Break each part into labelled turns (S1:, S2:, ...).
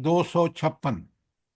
S1: 256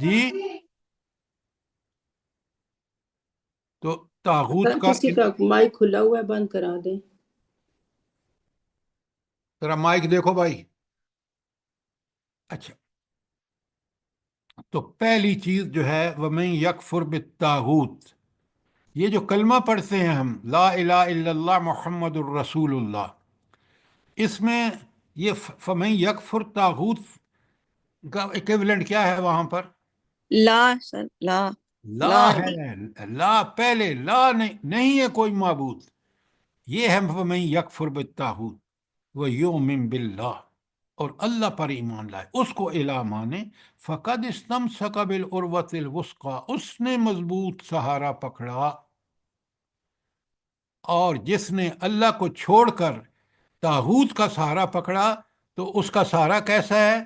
S1: جی تو طاغوت
S2: سر
S1: کا
S2: کسی کا مائک کھلا ہوا ہے، بند کرا دیں۔
S1: ذرا مائک دیکھو بھائی۔ اچھا، تو پہلی چیز جو ہے وَمَن یکفر بالطاغوت، یہ جو کلمہ پڑھتے ہیں ہم لا الہ الا اللہ محمد الرسول اللہ، اس میں یہ فَمَن یکفر طاغوت کا ایکویولنٹ کیا ہے وہاں پر؟
S3: لا سر، لا
S1: لا ہے، لا پہلے، لا نہیں ہے کوئی معبود، یہ ہے فَمَن یکفر بالطاغوت وَیُؤْمِن باللہ، اور اللہ پر ایمان لائے، اس کو الہ مانے، فقد استمسک بالعروۃ الوثقی، اس نے مضبوط سہارا پکڑا۔ اور جس نے اللہ کو چھوڑ کر طاغوت کا سہارا پکڑا تو اس کا سہارا کیسا ہے؟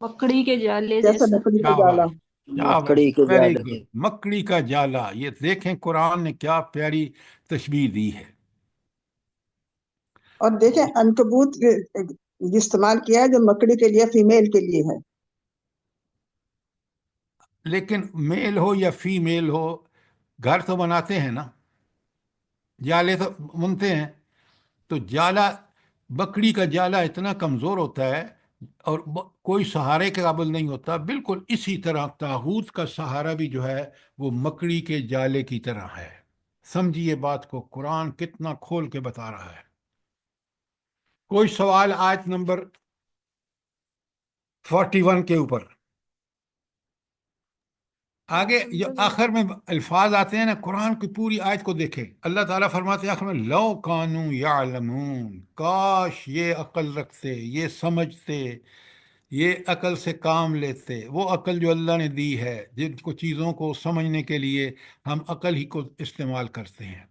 S4: مکڑی کے جالے
S2: جیسا
S4: جیسا۔
S2: لکڑی کا جالا۔
S1: شاباش، شاباش،
S5: مکڑی کے
S1: ویری
S5: جالے۔
S1: گڈ، مکڑی کا جالا۔ یہ دیکھیں قرآن نے کیا پیاری تشبیہ دی ہے۔
S6: اور دیکھیں عنکبوت استعمال کیا ہے جو مکڑی کے لیے، فیمیل کے لیے ہے۔
S1: لیکن میل ہو یا فی میل ہو، گھر تو بناتے ہیں نا، جالے تو بنتے ہیں، تو جالا، بکری کا جالا اتنا کمزور ہوتا ہے اور کوئی سہارے کے قابل نہیں ہوتا، بالکل اسی طرح طاغوت کا سہارا بھی جو ہے وہ مکڑی کے جالے کی طرح ہے۔ سمجھیے بات کو، قرآن کتنا کھول کے بتا رہا ہے۔ کوئی سوال آیت نمبر 41 کے اوپر؟ آگے جو آخر میں الفاظ آتے ہیں نا، قرآن کی پوری آیت کو دیکھیں، اللہ تعالیٰ فرماتے ہیں آخر میں لو کانوا یعلمون، کاش یہ عقل رکھتے، یہ سمجھتے، یہ عقل سے کام لیتے، وہ عقل جو اللہ نے دی ہے، جن کو چیزوں کو سمجھنے کے لیے ہم عقل ہی کو استعمال کرتے ہیں۔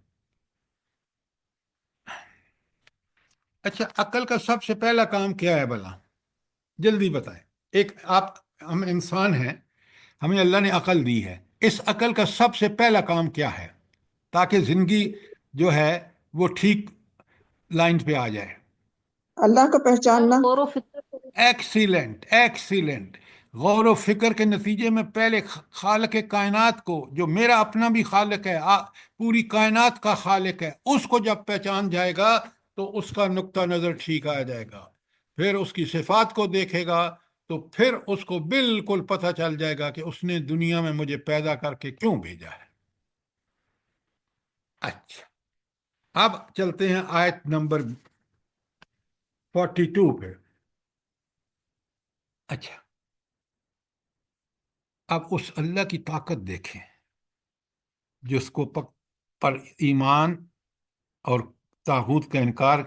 S1: اچھا، عقل کا سب سے پہلا کام کیا ہے بھلا؟ جلدی بتائیں۔ ایک ہم انسان ہیں، ہمیں اللہ نے عقل دی ہے، اس عقل کا سب سے پہلا کام کیا ہے تاکہ زندگی جو ہے وہ ٹھیک لائن پہ آ جائے؟
S6: اللہ کو
S4: سر
S6: پہچاننا۔
S4: غور و فکر کریں۔
S1: Excellent, excellent. غور و فکر کے نتیجے میں پہلے خالق کائنات کو، جو میرا اپنا بھی خالق ہے، پوری کائنات کا خالق ہے، اس کو جب پہچان جائے گا تو اس کا نقطہ نظر ٹھیک آ جائے گا، پھر اس کی صفات کو دیکھے گا تو پھر اس کو بالکل پتہ چل جائے گا کہ اس نے دنیا میں مجھے پیدا کر کے کیوں بھیجا ہے۔ اچھا، اب چلتے ہیں آیت نمبر 42 پہ۔ اچھا، اب اس اللہ کی طاقت دیکھیں جس کو پر ایمان اور طاغوت کا انکار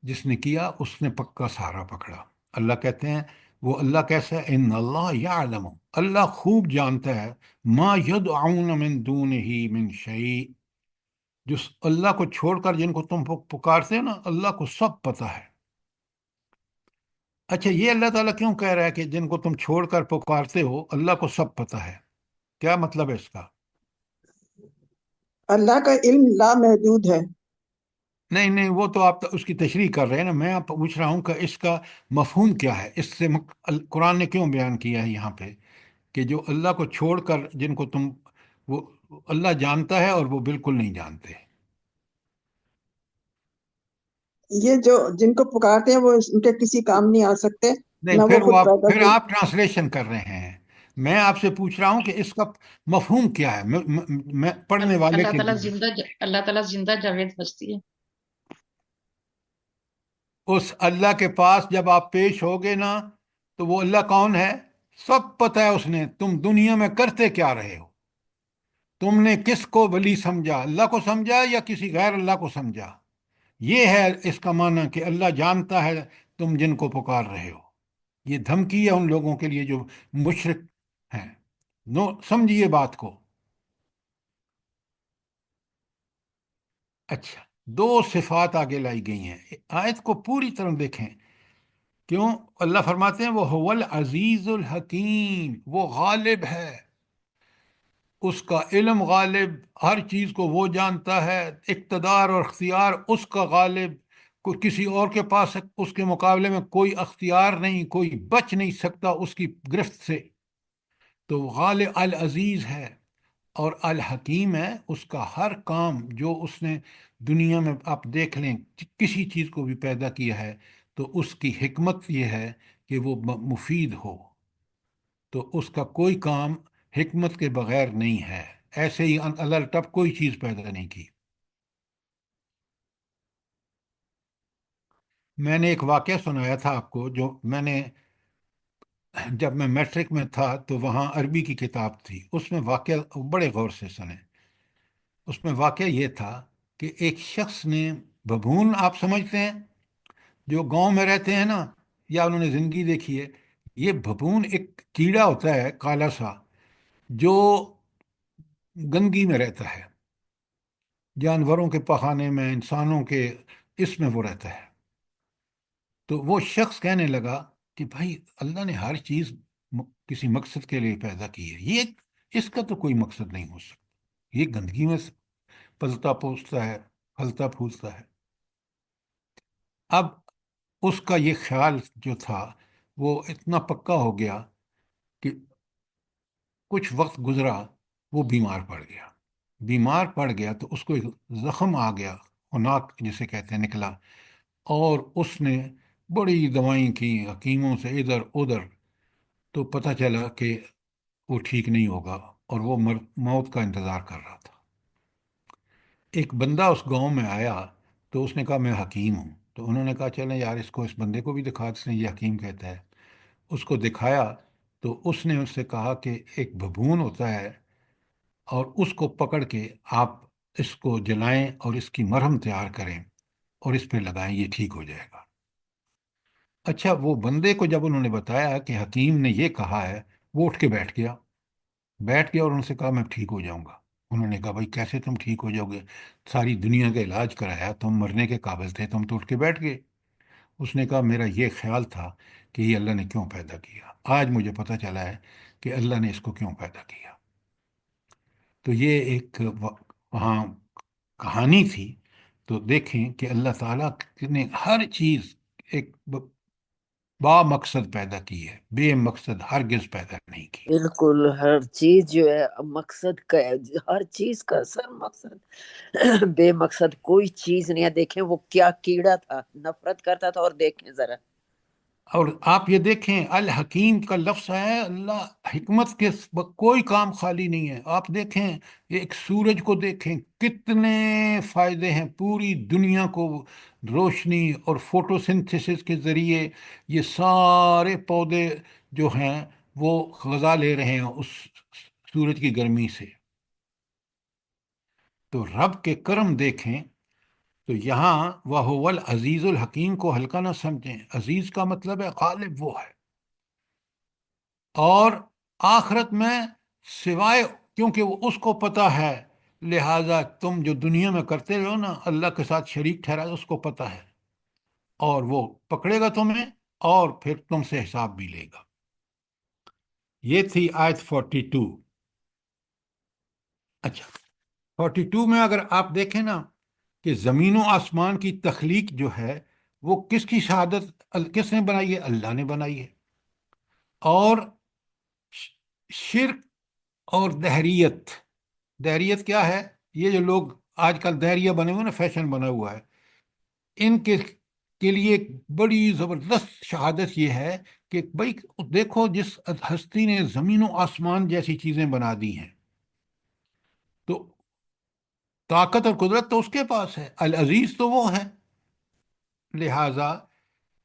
S1: جس نے کیا، اس نے پکا سہارا پکڑا۔ اللہ کہتے ہیں وہ اللہ کیسا ہے؟ ان اللہ یعلم، اللہ خوب جانتا ہے، ما یدعون من دونہ من شیء، جس اللہ کو چھوڑ کر جن کو تم پکارتے ہیں نا، اللہ کو سب پتہ ہے۔ اچھا، یہ اللہ تعالیٰ کیوں کہہ رہا ہے کہ جن کو تم چھوڑ کر پکارتے ہو اللہ کو سب پتہ ہے؟ کیا مطلب ہے اس کا؟
S6: اللہ کا علم لامحدود ہے۔
S1: نہیں نہیں، وہ تو آپ اس کی تشریح کر رہے ہیں نا، میں آپ پوچھ رہا ہوں کہ اس کا مفہوم کیا ہے، اس سے قرآن نے کیوں بیان کیا ہے یہاں پہ کہ جو اللہ کو چھوڑ کر جن کو تم، وہ اللہ جانتا ہے اور وہ بالکل نہیں جانتے۔
S6: یہ جو جن کو پکارتے ہیں وہ ان کے کسی کام نہیں آ سکتے،
S1: نہیں،
S6: نہ وہ خود پیدا
S1: پھر
S6: ہوئے۔
S1: آپ ٹرانسلیشن کر رہے ہیں، میں آپ سے پوچھ رہا ہوں کہ اس کا مفہوم کیا ہے، میں پڑھنے والے
S7: اللہ
S1: کے
S7: تعالیٰ
S1: لیے۔
S7: زندہ، اللہ تعالیٰ زندہ جاوید ہستی ہے۔
S1: اس اللہ کے پاس جب آپ پیش ہوگے نا تو وہ اللہ کون ہے سب پتہ ہے، اس نے تم دنیا میں کرتے کیا رہے ہو، تم نے کس کو ولی سمجھا، اللہ کو سمجھا یا کسی غیر اللہ کو سمجھا۔ یہ ہے اس کا معنی کہ اللہ جانتا ہے تم جن کو پکار رہے ہو۔ یہ دھمکی ہے ان لوگوں کے لیے جو مشرک ہیں۔ نو، سمجھیے بات کو۔ اچھا، دو صفات آگے لائی گئی ہیں، آیت کو پوری طرح دیکھیں۔ کیوں؟ اللہ فرماتے ہیں وہ هو العزیز الحکیم، وہ غالب ہے، اس کا علم غالب، ہر چیز کو وہ جانتا ہے، اقتدار اور اختیار اس کا غالب، کوئی کسی اور کے پاس اس کے مقابلے میں کوئی اختیار نہیں، کوئی بچ نہیں سکتا اس کی گرفت سے۔ تو غالب العزیز ہے اور الحکیم ہے. اس کا ہر کام جو اس نے دنیا میں آپ دیکھ لیں کسی چیز کو بھی پیدا کیا ہے تو اس کی حکمت یہ ہے کہ وہ مفید ہو. تو اس کا کوئی کام حکمت کے بغیر نہیں ہے. ایسے ہی اللہ تب کوئی چیز پیدا نہیں کی. میں نے ایک واقعہ سنایا تھا آپ کو، جو میں نے جب میں میٹرک میں تھا تو وہاں عربی کی کتاب تھی، اس میں واقعہ بڑے غور سے سنیں. اس میں واقعہ یہ تھا کہ ایک شخص نے ببون، آپ سمجھتے ہیں جو گاؤں میں رہتے ہیں نا، یا انہوں نے زندگی دیکھی ہے، یہ ببون ایک کیڑا ہوتا ہے کالا سا جو گندگی میں رہتا ہے، جانوروں کے پخانے میں، انسانوں کے اس میں وہ رہتا ہے. تو وہ شخص کہنے لگا کہ بھائی اللہ نے ہر چیز کسی مقصد کے لیے پیدا کی ہے، اس کا تو کوئی مقصد نہیں ہو سکتا، یہ گندگی میں پلتا پوستا ہے، پھلتا پھولتا ہے. اب اس کا یہ خیال جو تھا وہ اتنا پکا ہو گیا کہ کچھ وقت گزرا، وہ بیمار پڑ گیا. بیمار پڑ گیا تو اس کو ایک زخم آ گیا، خناق جسے کہتے ہیں، نکلا. اور اس نے بڑی دوائیں کی حکیموں سے ادھر ادھر، تو پتہ چلا کہ وہ ٹھیک نہیں ہوگا اور وہ موت کا انتظار کر رہا تھا. ایک بندہ اس گاؤں میں آیا تو اس نے کہا میں حکیم ہوں. تو انہوں نے کہا چلیں یار اس کو، اس بندے کو بھی دکھا دیتے ہیں، یہ حکیم کہتا ہے. اس کو دکھایا تو اس نے اس سے کہا کہ ایک بھبون ہوتا ہے اور اس کو پکڑ کے آپ اس کو جلائیں اور اس کی مرہم تیار کریں اور اس پہ لگائیں، یہ ٹھیک ہو جائے گا. اچھا، وہ بندے کو جب انہوں نے بتایا کہ حکیم نے یہ کہا ہے، وہ اٹھ کے بیٹھ گیا اور ان سے کہا میں ٹھیک ہو جاؤں گا. انہوں نے کہا بھائی کیسے تم ٹھیک ہو جاؤ گے، ساری دنیا کا علاج کرایا، تم مرنے کے قابل تھے، تم تو اٹھ کے بیٹھ گئے. اس نے کہا میرا یہ خیال تھا کہ یہ اللہ نے کیوں پیدا کیا، آج مجھے پتہ چلا ہے کہ اللہ نے اس کو کیوں پیدا کیا. تو یہ ایک وہاں کہانی تھی. تو دیکھیں کہ اللہ تعالیٰ نے ہر چیز ایک با مقصد پیدا کی ہے، بے مقصد ہرگز پیدا نہیں کی.
S5: بالکل ہر چیز جو ہے مقصد کا ہے، ہر چیز کا اصل مقصد بے مقصد کوئی چیز نہیں ہے. دیکھیں وہ کیا کیڑا تھا، نفرت کرتا تھا، اور دیکھیں ذرا.
S1: اور آپ یہ دیکھیں الحکیم کا لفظ ہے، اللہ حکمت کے کوئی کام خالی نہیں ہے. آپ دیکھیں ایک سورج کو دیکھیں، کتنے فائدے ہیں پوری دنیا کو، روشنی اور فوٹو سنتھسس کے ذریعے یہ سارے پودے جو ہیں وہ غذا لے رہے ہیں اس سورج کی گرمی سے. تو رب کے کرم دیکھیں. تو یہاں وَهُوَ الْعَزِيزُ الحکیم کو ہلکا نہ سمجھیں. عزیز کا مطلب ہے غالب وہ ہے. اور آخرت میں سوائے، کیونکہ وہ اس کو پتہ ہے، لہٰذا تم جو دنیا میں کرتے رہو نا اللہ کے ساتھ شریک ٹھہرا، اس کو پتہ ہے اور وہ پکڑے گا تمہیں اور پھر تم سے حساب بھی لے گا. یہ تھی آیت 42. اچھا، 42 میں اگر آپ دیکھیں نا کہ زمین و آسمان کی تخلیق جو ہے وہ کس کی شہادت، کس نے بنائی ہے؟ اللہ نے بنائی ہے. اور شرک اور دہریت کیا ہے؟ یہ جو لوگ آج کل دہریہ بنے ہوئے نا، فیشن بنا ہوا ہے، ان کے لیے ایک بڑی زبردست شہادت یہ ہے کہ بھائی دیکھو جس ہستی نے زمین و آسمان جیسی چیزیں بنا دی ہیں تو طاقت اور قدرت تو اس کے پاس ہے، العزیز تو وہ ہے. لہٰذا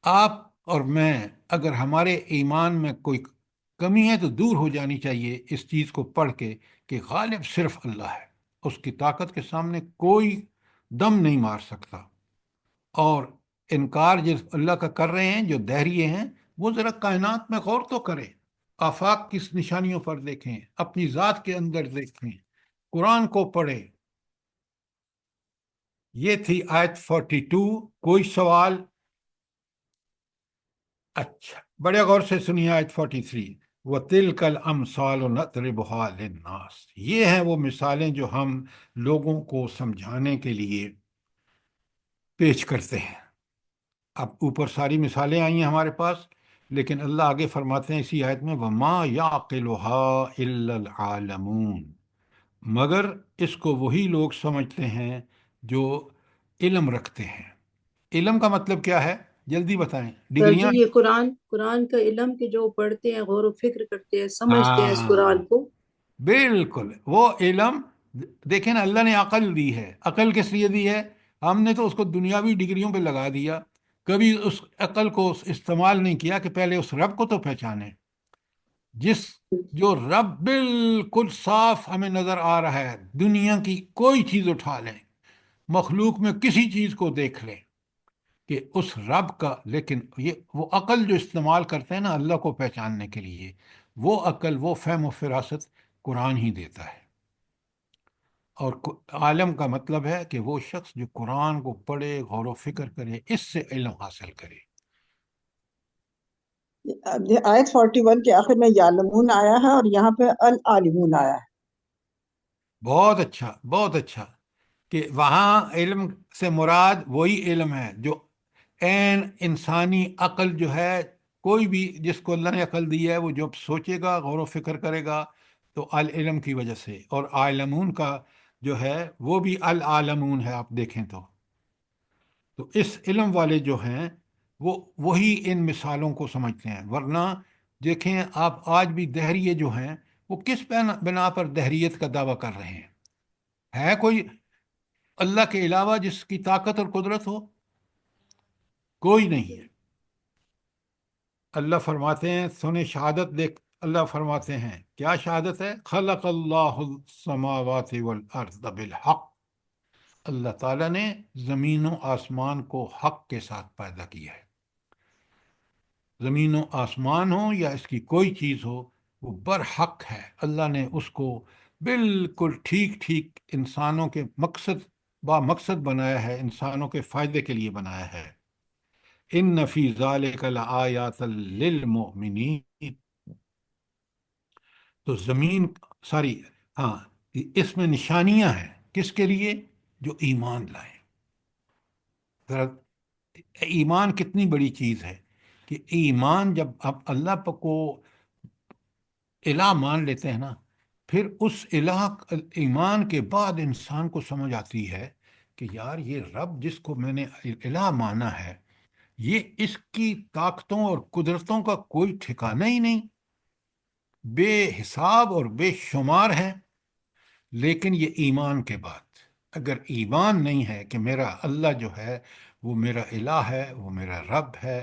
S1: آپ اور میں اگر ہمارے ایمان میں کوئی کمی ہے تو دور ہو جانی چاہیے اس چیز کو پڑھ کے کہ غالب صرف اللہ ہے، اس کی طاقت کے سامنے کوئی دم نہیں مار سکتا. اور انکار جس اللہ کا کر رہے ہیں جو دہریے ہیں، وہ ذرا کائنات میں غور تو کریں، آفاق کی نشانیوں پر دیکھیں، اپنی ذات کے اندر دیکھیں، قرآن کو پڑھیں. یہ تھی آیت 42. کوئی سوال؟ اچھا، بڑے غور سے سنیے آیت 43. وَتِلْكَ الْأَمْثَالُ نَضْرِبُهَا لِلنَّاسِ. یہ ہیں وہ مثالیں جو ہم لوگوں کو سمجھانے کے لیے پیش کرتے ہیں. اب اوپر ساری مثالیں آئی ہیں ہمارے پاس. لیکن اللہ آگے فرماتے ہیں اسی آیت میں وما یعقلها الا العالمون، مگر اس کو وہی لوگ سمجھتے ہیں جو علم رکھتے ہیں۔ علم کا مطلب کیا ہے؟ جلدی بتائیں،
S2: سر جی
S1: ڈگریاں؟
S2: یہ قرآن کا علم کہ جو پڑھتے ہیں، غور و فکر کرتے ہیں، سمجھتے ہیں اس
S1: ہاں،
S2: قرآن کو۔
S1: بالکل وہ علم۔ دیکھیں نا، اللہ نے عقل دی ہے، عقل کس لیے دی ہے؟ ہم نے تو اس کو دنیاوی ڈگریوں پہ لگا دیا، کبھی اس عقل کو استعمال نہیں کیا کہ پہلے اس رب کو تو پہچانے، جس جو رب بالکل صاف ہمیں نظر آ رہا ہے۔ دنیا کی کوئی چیز اٹھا لیں، مخلوق میں کسی چیز کو دیکھ لیں کہ اس رب کا، لیکن یہ وہ عقل جو استعمال کرتے ہیں نا اللہ کو پہچاننے کے لیے، وہ عقل، وہ فہم و فراست قرآن ہی دیتا ہے۔ اور عالم کا مطلب ہے کہ وہ شخص جو قرآن کو پڑھے، غور و فکر کرے، اس سے علم حاصل کرے۔
S6: یہ آیت 41 کے آخر میں یعلمون آیا ہے اور یہاں پہ العالمون آیا ہے۔
S1: بہت اچھا، بہت اچھا، کہ وہاں علم سے مراد وہی علم ہے جو عین انسانی عقل جو ہے، کوئی بھی جس کو اللہ نے عقل دی ہے وہ جب سوچے گا، غور و فکر کرے گا تو العلم کی وجہ سے۔ اور عالمون کا جو ہے وہ بھی العالمون ہے، آپ دیکھیں تو اس علم والے جو ہیں وہ وہی ان مثالوں کو سمجھتے ہیں۔ ورنہ دیکھیں آپ آج بھی دہریے جو ہیں وہ کس بنا پر دہریت کا دعویٰ کر رہے ہیں؟ ہے کوئی اللہ کے علاوہ جس کی طاقت اور قدرت ہو؟ کوئی نہیں ہے۔ اللہ فرماتے ہیں، سنیں شہادت دیکھ، اللہ فرماتے ہیں کیا شہادت ہے؟ خلق اللہ السماوات والارض بالحق، اللہ تعالیٰ نے زمین و آسمان کو حق کے ساتھ پیدا کیا ہے۔ زمین و آسمان ہو یا اس کی کوئی چیز ہو، وہ برحق ہے۔ اللہ نے اس کو بالکل ٹھیک ٹھیک انسانوں کے با مقصد بنایا ہے، انسانوں کے فائدے کے لیے بنایا ہے۔ ان فی ذالک لآیات للمؤمنین، تو زمین ساری، ہاں، اس میں نشانیاں ہیں کس کے لیے؟ جو ایمان لائیں۔ ذرا ایمان کتنی بڑی چیز ہے کہ ایمان جب آپ اللہ کو الہ مان لیتے ہیں نا، پھر اس ایمان کے بعد انسان کو سمجھ آتی ہے کہ یار یہ رب جس کو میں نے الہ مانا ہے، یہ اس کی طاقتوں اور قدرتوں کا کوئی ٹھکانہ ہی نہیں، بے حساب اور بے شمار ہیں۔ لیکن یہ ایمان کے بعد، اگر ایمان نہیں ہے کہ میرا اللہ جو ہے وہ میرا الہ ہے، وہ میرا رب ہے،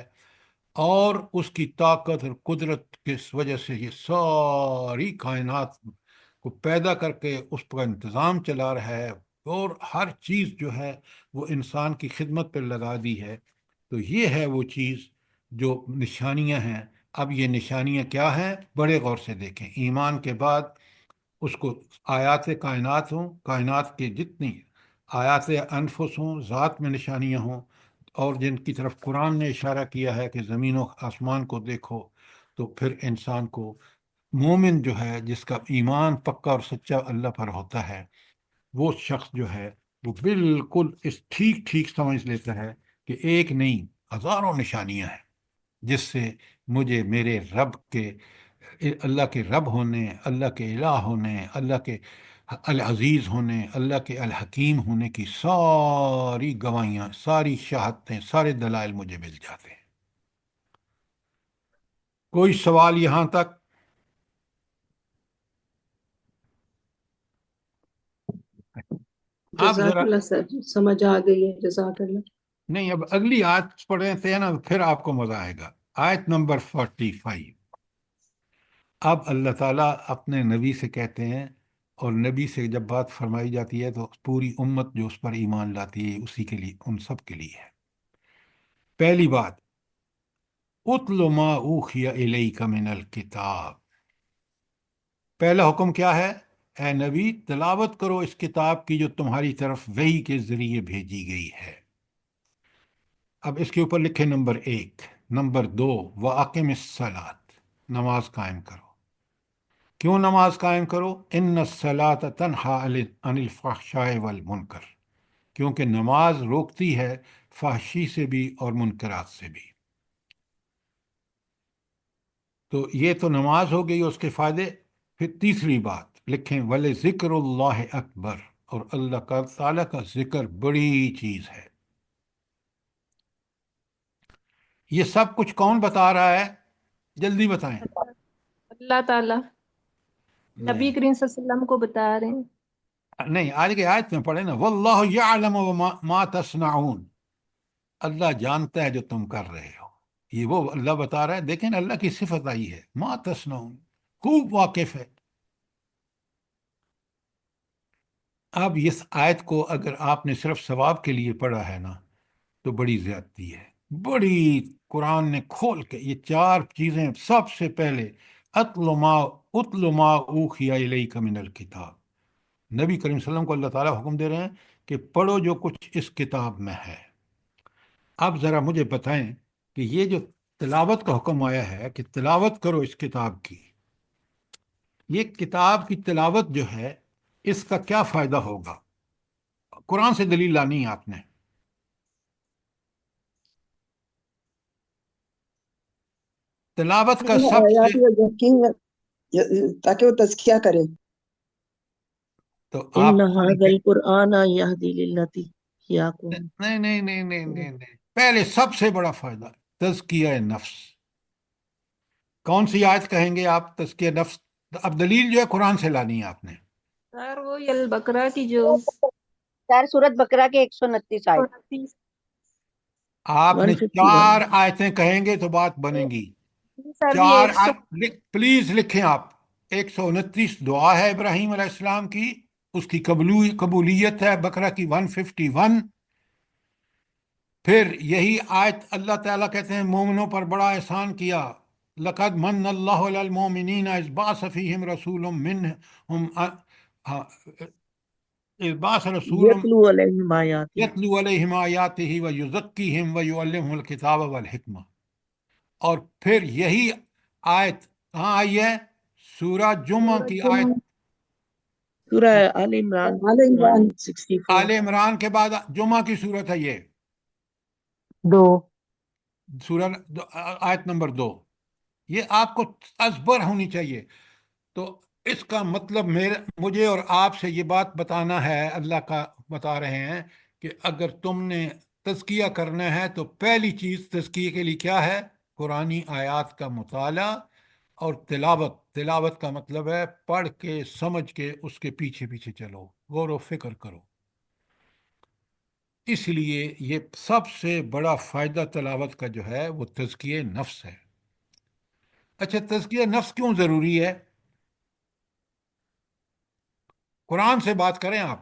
S1: اور اس کی طاقت اور قدرت کس وجہ سے یہ ساری کائنات کو پیدا کر کے اس پر انتظام چلا رہا ہے، اور ہر چیز جو ہے وہ انسان کی خدمت پر لگا دی ہے، تو یہ ہے وہ چیز جو نشانیاں ہیں۔ اب یہ نشانیاں کیا ہیں؟ بڑے غور سے دیکھیں۔ ایمان کے بعد اس کو آیات کائنات ہوں، کائنات کے جتنی آیات انفس ہوں، ذات میں نشانیاں ہوں، اور جن کی طرف قرآن نے اشارہ کیا ہے کہ زمین و آسمان کو دیکھو، تو پھر انسان کو، مومن جو ہے جس کا ایمان پکا اور سچا اللہ پر ہوتا ہے، وہ شخص جو ہے وہ بالکل اس ٹھیک ٹھیک سمجھ لیتا ہے کہ ایک نہیں، ہزاروں نشانیاں ہیں جس سے مجھے میرے رب کے، اللہ کے رب ہونے، اللہ کے الہ ہونے، اللہ کے العزیز ہونے، اللہ کے الحکیم ہونے کی ساری گواہیاں، ساری شہادتیں، سارے دلائل مجھے مل جاتے ہیں۔ کوئی سوال یہاں تک؟ آپ
S2: جزاک
S1: ذرا،
S2: اللہ سر جی، سمجھ آ گئی ہے، جزاک اللہ۔
S1: نہیں، اب اگلی آیت پڑھے تھے نا، پھر آپ کو مزہ آئے گا۔ آیت نمبر 45۔ اب اللہ تعالیٰ اپنے نبی سے کہتے ہیں، اور نبی سے جب بات فرمائی جاتی ہے تو پوری امت جو اس پر ایمان لاتی ہے اسی کے لیے، ان سب کے لیے ہے۔ پہلی بات، اتل ما اوحی الیک من الکتاب، پہلا حکم کیا ہے؟ اے نبی تلاوت کرو اس کتاب کی جو تمہاری طرف وحی کے ذریعے بھیجی گئی ہے۔ اب اس کے اوپر لکھے نمبر 1، نمبر 2، وَأَقِمِ الصَّلَاةَ، نماز قائم کرو۔ کیوں نماز قائم کرو؟ ان الصلاۃ تنہی عن الفحشاء والمنکر، کیونکہ نماز روکتی ہے فحشی سے بھی اور منکرات سے بھی۔ تو یہ تو نماز ہو گئی اس کے فائدے. پھر تیسری بات لکھیں وَلِ ذکر اللہ اکبر، اور اللہ کا تعالیٰ کا ذکر بڑی چیز ہے. یہ سب کچھ کون بتا رہا ہے؟ جلدی بتائیں.
S4: اللہ تعالیٰ نبی
S1: نہیں
S4: کریم صلی اللہ علیہ وسلم کو بتا رہے ہیں.
S1: نہیں، آج کے آیت میں پڑھے نا واللہ یعلم ما تصنعون، اللہ جانتا ہے جو تم کر رہے ہو. یہ وہ اللہ بتا رہا ہے. دیکھیں اللہ کی صفت آئی ہے ما تصنعون، خوب واقف ہے. اب اس آیت کو اگر آپ نے صرف ثواب کے لیے پڑھا ہے نا تو بڑی زیادتی ہے. بڑی قرآن نے کھول کے یہ چار چیزیں. سب سے پہلے اتل ما اوحی الیک من الکتاب، نبی کریم صلی اللہ علیہ وسلم کو اللہ تعالیٰ حکم دے رہے ہیں کہ پڑھو جو کچھ اس کتاب میں ہے. اب ذرا مجھے بتائیں کہ یہ جو تلاوت کا حکم آیا ہے کہ تلاوت کرو اس کتاب کی، یہ کتاب کی تلاوت جو ہے اس کا کیا فائدہ ہوگا؟ قرآن سے دلیل لانی ہے آپ نے. تلاوت کا سب سے
S6: آیات میں یقین تاکہ وہ تزکیہ کرے.
S1: تو
S2: ان
S1: آپ
S2: هذا القرآن يهدي للتي هي اقوم.
S1: نہیں نہیں نہیں نہیں نہیں نہیں، پہلے سب سے بڑا فائدہ تزکیہ نفس. کون سی آیت کہیں گے آپ تزکیہ نفس؟ اب دلیل جو ہے قرآن سے لانی ہے آپ نے.
S4: سر وہ البقرہ کی جو
S5: سر سورت بقرہ کے 129 آیت.
S4: 29
S1: آپ نے
S2: 151.
S1: چار آیتیں کہیں گے تو بات بنے گی.
S4: سر یہ
S1: چار
S4: 100
S1: پلیز لکھیں آپ. 129 دعا ہے ابراہیم علیہ السلام کی، اس کی قبولیت ہے بقرہ کی 151. پھر یہی آیت اللہ تعالیٰ کہتے ہیں مومنوں پر بڑا احسان کیا. لقد من اللہ علی المومنین اذ بعث فیہم رسول منہم اذ بعث رسول
S2: يتلو عليهم آياته.
S1: یتلو علیہم آیاتہ ویزکیہم ویعلمہم الکتاب والحکمہ. اور پھر یہی آیت کہاں آئی ہے؟ سورہ جمعہ کی آیت.
S2: سورہ آل عمران
S6: آل عمران
S2: 164.
S1: آل عمران کے بعد جمعہ کی صورت ہے یہ
S2: 2.
S1: سورہ آیت نمبر 2. یہ آپ کو ازبر ہونی چاہیے. تو اس کا مطلب مجھے اور آپ سے یہ بات بتانا ہے، اللہ کا بتا رہے ہیں کہ اگر تم نے تزکیہ کرنا ہے تو پہلی چیز تزکیہ کے لیے کیا ہے؟ قرآنی آیات کا مطالعہ اور تلاوت. تلاوت کا مطلب ہے پڑھ کے سمجھ کے اس کے پیچھے پیچھے چلو، غور و فکر کرو. اس لیے یہ سب سے بڑا فائدہ تلاوت کا جو ہے وہ تزکیہ نفس ہے. اچھا تزکیہ نفس کیوں ضروری ہے؟ قرآن سے بات کریں آپ.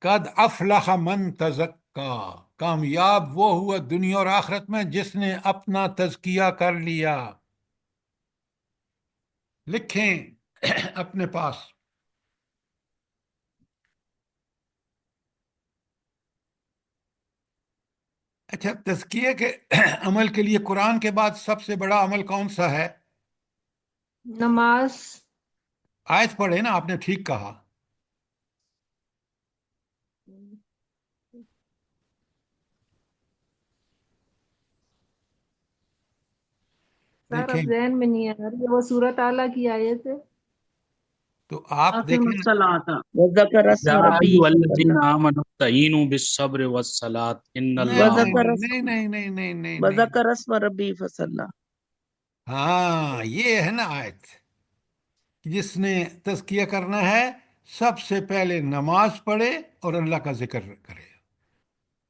S1: قد افلح من تزکا، کامیاب وہ ہوا دنیا اور آخرت میں جس نے اپنا تزکیہ کر لیا. لکھیں اپنے پاس. اچھا تزکیے کے عمل کے لیے قرآن کے بعد سب سے بڑا عمل کون سا ہے؟
S4: نماز.
S1: آیت پڑھے نا آپ نے، ٹھیک کہا.
S4: سر اب
S1: دیکھیں
S4: ذہن میں نہیں آ رہی ہے، وہ سورۃ اعلیٰ کی آیت ہے.
S1: تو آپ
S2: آخر
S1: دیکھیں
S2: الصلاة وذكر اسم
S8: يا
S2: ربه
S8: أيها الذين
S2: فصلى
S8: آمنوا استعينوا بالصبر والصلاة إن
S1: نہیں
S8: الله
S1: نہیں
S2: وذكر
S1: نہیں
S2: اسم
S1: نہیں نہیں نہیں نہیں نہیں نہیں.
S2: وذكر اسم ربه فصلى.
S1: ہاں یہ ہے نا آیت. جس نے تزکیہ کرنا ہے سب سے پہلے نماز پڑھے اور اللہ کا ذکر کرے.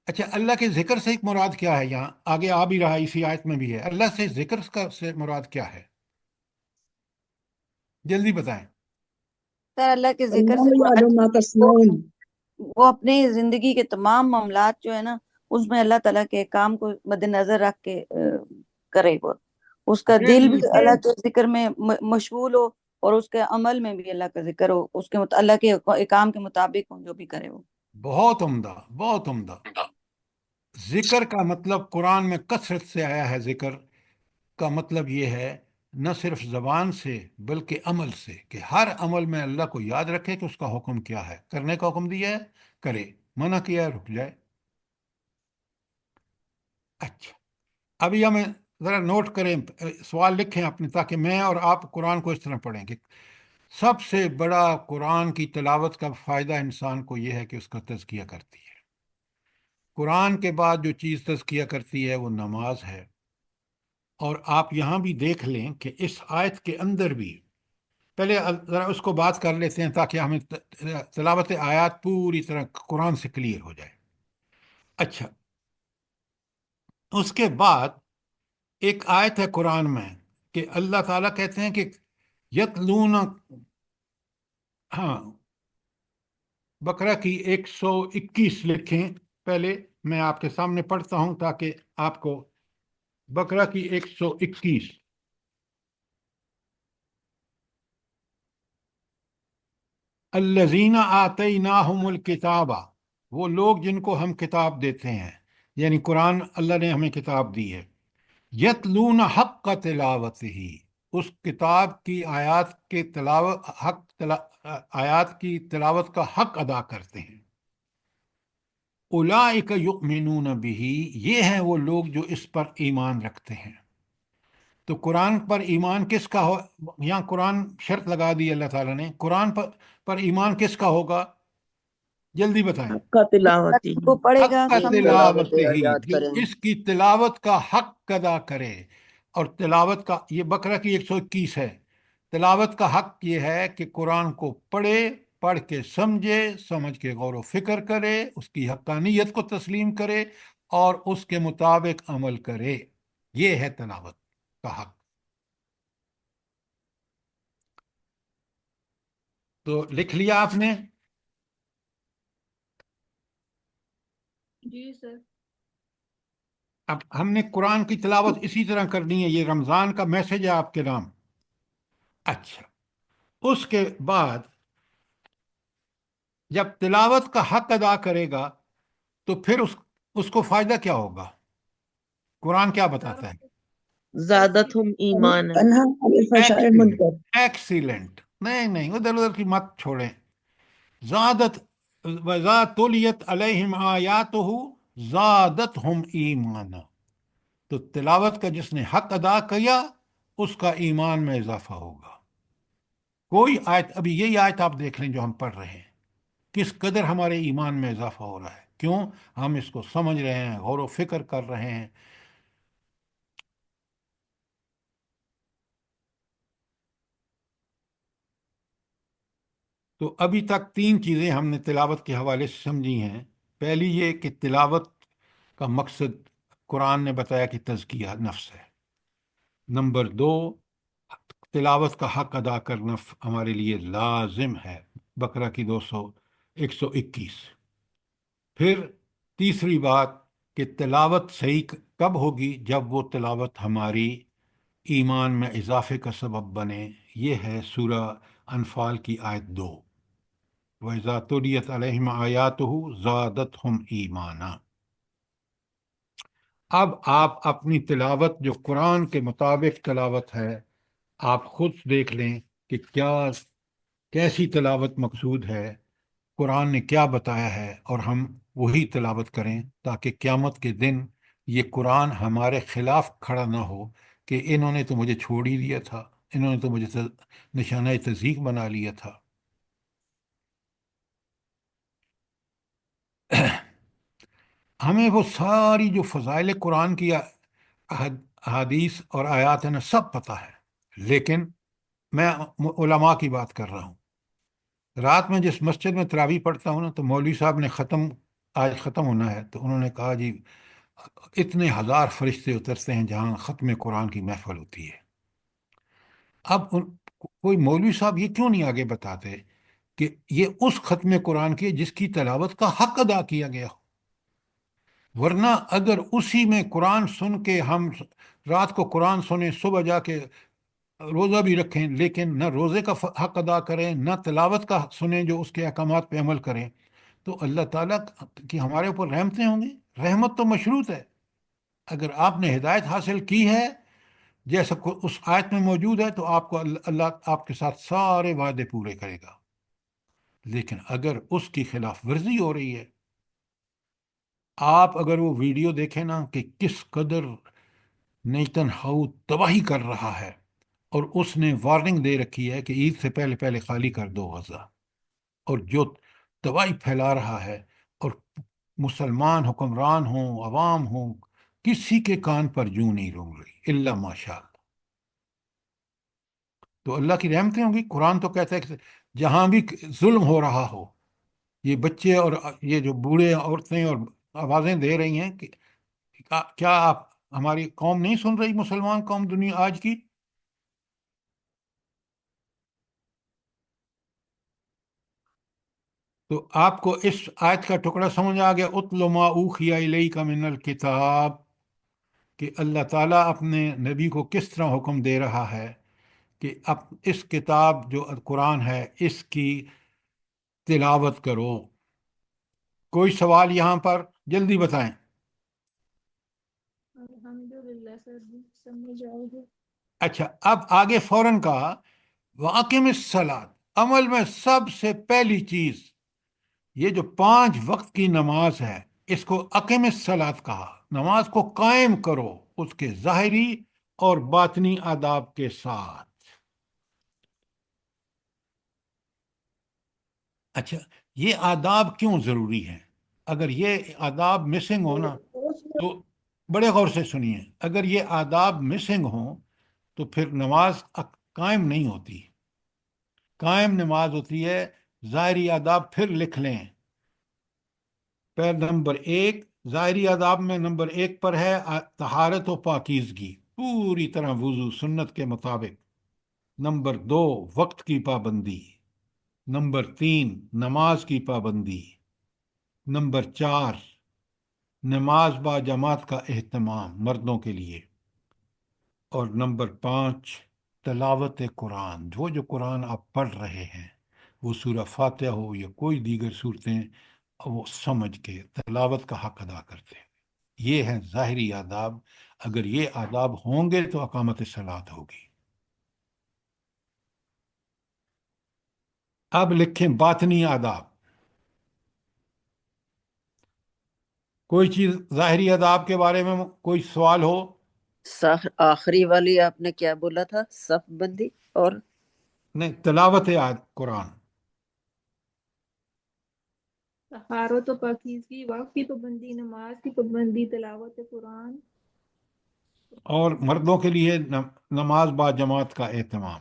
S1: اچھا اللہ کے ذکر سے ایک مراد کیا ہے؟ یہاں آگے آ بھی رہا ہے، اسی آیت میں بھی ہے. اللہ سے ذکر کا سے مراد کیا ہے؟ جلدی بتائیں.
S3: سر اللہ کے ذکر
S6: اللہ
S3: سے
S6: یعلم ما
S3: مراد
S6: تصنعون.
S3: وہ اپنی زندگی کے تمام معاملات جو ہے نا اس میں اللہ تعالیٰ کے کام کو مد نظر رکھ کے کرے. وہ اس کا دل بھی
S1: بالکل
S3: اللہ کے ذکر میں مشغول ہو اور اس کے عمل میں بھی اللہ کا ذکر ہو، اس کے اللہ کے احکام کے مطابق ہو جو بھی کرے وہ.
S1: بہت عمدہ بہت عمدہ. ذکر کا مطلب قرآن میں کثرت سے آیا ہے. ذکر کا مطلب یہ ہے نہ صرف زبان سے بلکہ عمل سے، کہ ہر عمل میں اللہ کو یاد رکھے کہ اس کا حکم کیا ہے. کرنے کا حکم دیا ہے کرے، منع کیا ہے رک جائے. اچھا، ابھی ہمیں ذرا نوٹ کریں، سوال لکھیں اپنے، تاکہ میں اور آپ قرآن کو اس طرح پڑھیں کہ سب سے بڑا قرآن کی تلاوت کا فائدہ انسان کو یہ ہے کہ اس کا تزکیہ کرتی ہے۔ قرآن کے بعد جو چیز تزکیہ کرتی ہے وہ نماز ہے۔ اور آپ یہاں بھی دیکھ لیں کہ اس آیت کے اندر بھی، پہلے ذرا اس کو بات کر لیتے ہیں تاکہ ہمیں تلاوت آیات پوری طرح قرآن سے کلیئر ہو جائے۔ اچھا، اس کے بعد ایک آیت ہے قرآن میں کہ اللہ تعالیٰ کہتے ہیں کہ یتلون، ہاں، بقرہ کی 121 لکھیں پہلے، میں آپ کے سامنے پڑھتا ہوں تاکہ آپ کو، بقرہ کی 121، الذین آتیناہم الکتاب، وہ لوگ جن کو ہم کتاب دیتے ہیں، یعنی قرآن اللہ نے ہمیں کتاب دی ہے، یتلون حق تلاوتہ، اس کتاب کی آیات کے آیات کی تلاوت کا حق ادا کرتے ہیں۔ اولئک یؤمنون بہ، یہ ہیں وہ لوگ جو اس پر ایمان رکھتے ہیں۔ تو قرآن پر ایمان کس کا ہو؟ یہاں قرآن شرط لگا دی اللہ تعالیٰ نے، قرآن پر ایمان کس کا ہوگا؟ جلدی بتائیں۔
S2: حق کا تلاوتی
S3: وہ پڑھے گا،
S1: حق
S3: سمجھے گا۔
S1: تلاوت ہی،
S5: یاد
S1: جو
S5: کریں۔
S1: اس کی تلاوت کا حق ادا کرے۔ اور تلاوت کا، یہ بقرہ کی 121 ہے، تلاوت کا حق یہ ہے کہ قرآن کو پڑھے، پڑھ کے سمجھے، سمجھ کے غور و فکر کرے، اس کی حقانیت کو تسلیم کرے اور اس کے مطابق عمل کرے۔ یہ ہے تلاوت کا حق۔ تو لکھ لیا آپ نے؟
S4: جی سر۔
S1: اب ہم نے قرآن کی تلاوت اسی طرح کرنی ہے، یہ رمضان کا میسج ہے آپ کے نام۔ اچھا، اس کے بعد جب تلاوت کا حق ادا کرے گا تو پھر اس کو فائدہ کیا ہوگا؟ قرآن کیا بتاتا ہے؟
S2: زادتہم ایمانا،
S6: تنہا عن الفحشاء والمنکر۔
S1: ایکسیلنٹ، نہیں ادھر ادھر کی مت چھوڑیں۔ زادت، وَإِذَا تُلِيَتْ عَلَيْهِمْ آيَاتُهُ زَادَتْهُمْ ایمانا، تو تلاوت کا جس نے حق ادا کیا اس کا ایمان میں اضافہ ہوگا۔ کوئی آیت، ابھی یہی آیت آپ دیکھ لیں جو ہم پڑھ رہے ہیں، کس قدر ہمارے ایمان میں اضافہ ہو رہا ہے، کیوں؟ ہم اس کو سمجھ رہے ہیں، غور و فکر کر رہے ہیں۔ تو ابھی تک 3 چیزیں ہم نے تلاوت کے حوالے سے سمجھی ہیں۔ پہلی یہ کہ تلاوت کا مقصد قرآن نے بتایا کہ تزکیہ نفس ہے۔ نمبر 2، تلاوت کا حق ادا کرنا ہمارے لیے لازم ہے، بقرہ کی 121۔ پھر تیسری بات کہ تلاوت صحیح کب ہوگی؟ جب وہ تلاوت ہماری ایمان میں اضافے کا سبب بنے۔ یہ ہے سورہ انفال کی آیت 2، وَإِذَا تُلِيَتْ عَلَيْهِمْ آيَاتُهُ زَادَتْهُمْ ایمانا۔ اب آپ اپنی تلاوت جو قرآن کے مطابق تلاوت ہے، آپ خود دیکھ لیں کہ کیسی تلاوت مقصود ہے، قرآن نے کیا بتایا ہے، اور ہم وہی تلاوت کریں تاکہ قیامت کے دن یہ قرآن ہمارے خلاف کھڑا نہ ہو کہ انہوں نے تو مجھے چھوڑ ہی دیا تھا، انہوں نے تو مجھے نشانہ تضییق بنا لیا تھا۔ ہمیں وہ ساری جو فضائل قرآن کی احادیث اور آیات ہیں نا، سب پتہ ہے، لیکن میں علماء کی بات کر رہا ہوں۔ رات میں جس مسجد میں تراویح پڑھتا ہوں نا، تو مولوی صاحب نے آج ختم ہونا ہے، تو انہوں نے کہا جی اتنے ہزار فرشتے اترتے ہیں جہاں ختم قرآن کی محفل ہوتی ہے۔ اب کوئی مولوی صاحب یہ کیوں نہیں آگے بتاتے کہ یہ اس ختم قرآن کی جس کی تلاوت کا حق ادا کیا گیا ہو؟ ورنہ اگر اسی میں قرآن سن کے ہم رات کو قرآن سنیں، صبح جا کے روزہ بھی رکھیں، لیکن نہ روزے کا حق ادا کریں، نہ تلاوت کا سنیں جو اس کے احکامات پہ عمل کریں، تو اللہ تعالیٰ کی ہمارے اوپر رحمتیں ہوں گی؟ رحمت تو مشروط ہے۔ اگر آپ نے ہدایت حاصل کی ہے جیسا اس آیت میں موجود ہے، تو آپ کو اللہ آپ کے ساتھ سارے وعدے پورے کرے گا۔ لیکن اگر اس کی خلاف ورزی ہو رہی ہے، آپ اگر وہ ویڈیو دیکھیں نا کہ کس قدر نیتن ہاؤ تباہی کر رہا ہے، اور اس نے وارننگ دے رکھی ہے کہ عید سے پہلے پہلے خالی کر دو غزہ، اور جو تباہی پھیلا رہا ہے، اور مسلمان حکمران ہوں عوام ہوں کسی کے کان پر جوں نہیں رونگ رہی الا ماشاء اللہ۔ تو اللہ کی رحمتیں ہوں گی۔ قرآن تو کہتا ہے کہ جہاں بھی ظلم ہو رہا ہو، یہ بچے اور یہ جو بوڑھے عورتیں اور آوازیں دے رہی ہیں کہ کیا آپ ہماری قوم نہیں سن رہی، مسلمان قوم دنیا آج کی؟ تو آپ کو اس آیت کا ٹکڑا سمجھ آ گیا، اتل ما اوحی الیک من الکتاب، کہ اللہ تعالیٰ اپنے نبی کو کس طرح حکم دے رہا ہے کہ اب اس کتاب جو قرآن ہے اس کی تلاوت کرو۔ کوئی سوال یہاں پر جلدی بتائیں۔
S4: الحمدللہ سر جی سمجھ آئے گا۔
S1: اچھا، اب آگے فوراً کہا وَأَقِمِ الصَّلَاةَ، عمل میں سب سے پہلی چیز یہ جو 5 وقت کی نماز ہے اس کو اقیم الصلاۃ کہا، نماز کو قائم کرو اس کے ظاہری اور باطنی آداب کے ساتھ۔ اچھا، یہ آداب کیوں ضروری ہیں؟ اگر یہ آداب مسنگ ہو نا تو بڑے غور سے سنیے، اگر یہ آداب مسنگ ہوں تو پھر نماز قائم نہیں ہوتی۔ قائم نماز ہوتی ہے ظاہری آداب، پھر لکھ لیں پیر نمبر 1 ظاہری آداب میں نمبر 1 پر ہے طہارت و پاکیزگی، پوری طرح وضو سنت کے مطابق۔ نمبر 2 وقت کی پابندی۔ نمبر 3 نماز کی پابندی۔ نمبر 4 نماز با جماعت کا اہتمام مردوں کے لیے۔ اور نمبر 5 تلاوت قرآن، جو قرآن آپ پڑھ رہے ہیں، وہ سورہ فاتحہ ہو یا کوئی دیگر صورتیں، وہ سمجھ کے تلاوت کا حق ادا کرتے ہیں۔ یہ ہیں ظاہری آداب، اگر یہ آداب ہوں گے تو اقامت صلاۃ ہوگی۔ اب لکھیں باطنی آداب۔ کوئی چیز ظاہری آداب کے بارے میں کوئی سوال ہو؟
S5: آخری والی آپ نے کیا بولا تھا؟ صف بندی اور
S1: نہیں، تلاوت قرآن۔
S4: طہارت و پاکیزگی، وقت کی پابندی، نماز کی پابندی، تلاوت قرآن۔
S1: اور مردوں کے لیے نماز با جماعت کا اہتمام۔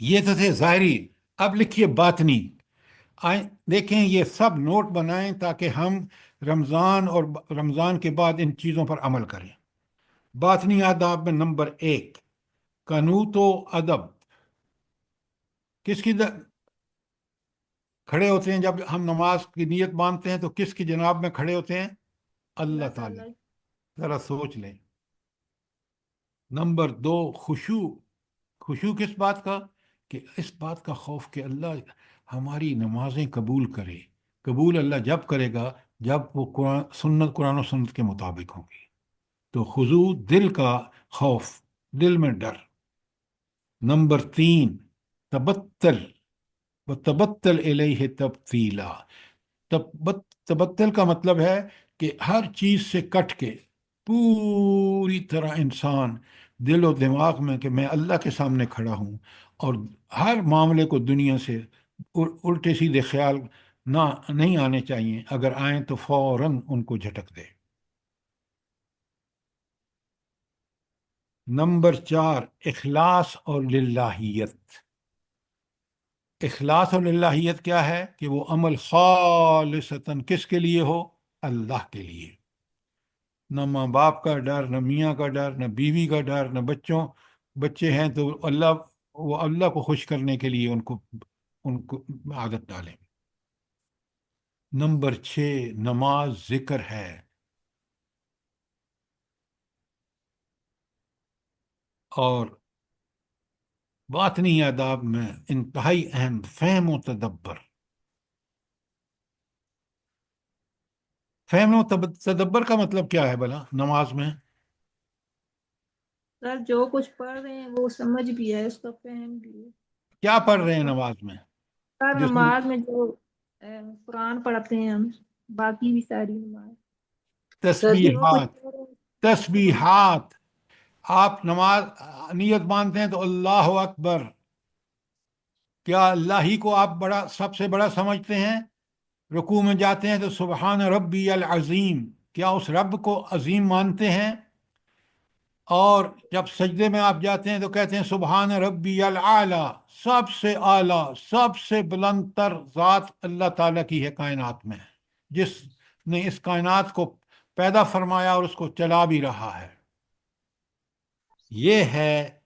S1: یہ تو تھے ظاہری، اب لکھیے باطنی۔ دیکھیں یہ سب نوٹ بنائیں تاکہ ہم رمضان اور رمضان کے بعد ان چیزوں پر عمل کریں۔ باطنی آداب میں نمبر 1 قنوت و ادب۔ کس کی کھڑے ہوتے ہیں جب ہم نماز کی نیت باندھتے ہیں تو کس کی جناب میں کھڑے ہوتے ہیں؟ اللہ تعالیٰ۔ ذرا سوچ لیں۔ نمبر 2 خشوع۔ خشوع کس بات کا؟ کہ اس بات کا خوف کہ اللہ ہماری نمازیں قبول کرے۔ قبول اللہ جب کرے گا جب وہ قرآن و سنت کے مطابق ہوں گی۔ تو خضوع دل کا خوف، دل میں ڈر۔ نمبر 3 تبتل، وتبتل الیہ تبتیلا۔ تبتل کا مطلب ہے کہ ہر چیز سے کٹ کے پوری طرح انسان دل و دماغ میں کہ میں اللہ کے سامنے کھڑا ہوں، اور ہر معاملے کو دنیا سے الٹے سیدھے خیال نہیں آنے چاہیے، اگر آئیں تو فوراً ان کو جھٹک دے۔ نمبر 4 اخلاص اور للہیت۔ اخلاص اور للہیت کیا ہے؟ کہ وہ عمل خالصتاً کس کے لیے ہو؟ اللہ کے لیے۔ نہ ماں باپ کا ڈر، نہ میاں کا ڈر، نہ بیوی کا ڈر، نہ بچے ہیں تو وہ اللہ کو خوش کرنے کے لیے ان کو عادت ڈالیں۔ نمبر 6 نماز ذکر ہے، اور باطنی آداب میں انتہائی اہم فہم و تدبر۔ فہم و تدبر کا مطلب کیا ہے بھلا نماز میں؟
S4: سر جو کچھ پڑھ رہے ہیں وہ سمجھ بھی ہے، اس کا فہم بھی ہے۔
S1: کیا پڑھ رہے ہیں نماز میں؟
S4: سر
S1: جو
S4: نماز میں جو قرآن پڑھتے ہیں ہم، باقی بھی ساری نماز
S2: سر جی
S4: جو کچھ
S1: تسبیحات تسبیحات آپ نماز نیت مانتے ہیں تو اللہ اکبر، کیا اللہ ہی کو آپ بڑا سب سے بڑا سمجھتے ہیں؟ رکوع میں جاتے ہیں تو سبحان ربی العظیم، کیا اس رب کو عظیم مانتے ہیں؟ اور جب سجدے میں آپ جاتے ہیں تو کہتے ہیں سبحان ربی العالی، سب سے اعلیٰ سب سے بلند تر ذات اللہ تعالیٰ کی ہے کائنات میں، جس نے اس کائنات کو پیدا فرمایا اور اس کو چلا بھی رہا ہے۔ یہ ہے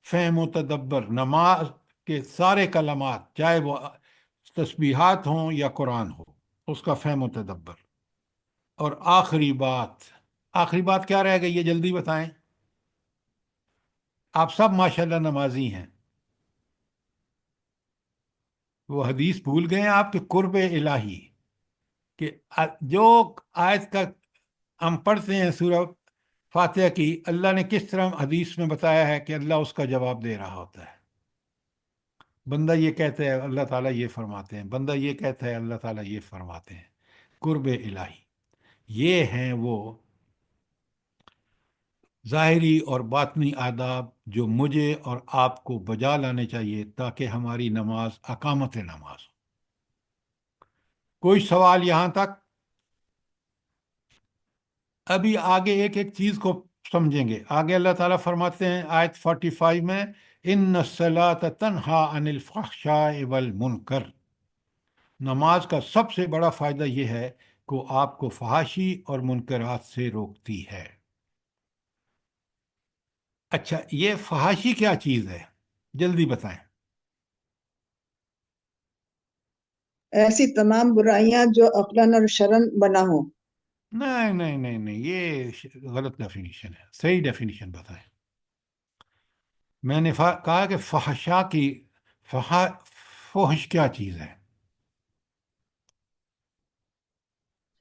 S1: فہم و تدبر نماز کے سارے کلمات، چاہے وہ تسبیحات ہوں یا قرآن ہو، اس کا فہم و تدبر۔ اور آخری بات کیا رہ گئی یہ جلدی بتائیں؟ آپ سب ماشاءاللہ نمازی ہیں، وہ حدیث بھول گئے ہیں آپ کے قرب الہی، کہ جو آیت کا ہم پڑھتے ہیں سورہ فاتحہ کی، اللہ نے کس طرح حدیث میں بتایا ہے کہ اللہ اس کا جواب دے رہا ہوتا ہے۔ بندہ یہ کہتا ہے اللہ تعالیٰ یہ فرماتے ہیں، بندہ یہ کہتا ہے اللہ تعالیٰ یہ فرماتے ہیں۔ قرب الہی، یہ ہیں وہ ظاہری اور باطنی آداب جو مجھے اور آپ کو بجا لانے چاہیے تاکہ ہماری نماز اقامت نماز ہو۔ کوئی سوال یہاں تک؟ ابھی آگے ایک ایک چیز کو سمجھیں گے۔ آگے اللہ تعالیٰ فرماتے ہیں آیت 45 میں، ان الصلاۃ تنہا عن الفحشاء والمنکر، نماز کا سب سے بڑا فائدہ یہ ہے کہ آپ کو فحاشی اور منکرات سے روکتی ہے۔ اچھا، یہ فحاشی کیا چیز ہے؟ جلدی بتائیں۔
S6: ایسی تمام برائیاں جو عقلاً اور شرعاً بنا ہوں۔
S1: نہیں، یہ غلط ڈیفینیشن ہے، صحیح ڈیفینیشن بتائیں۔ میں نے کہا کہ فحشا کی فحش کیا چیز ہے؟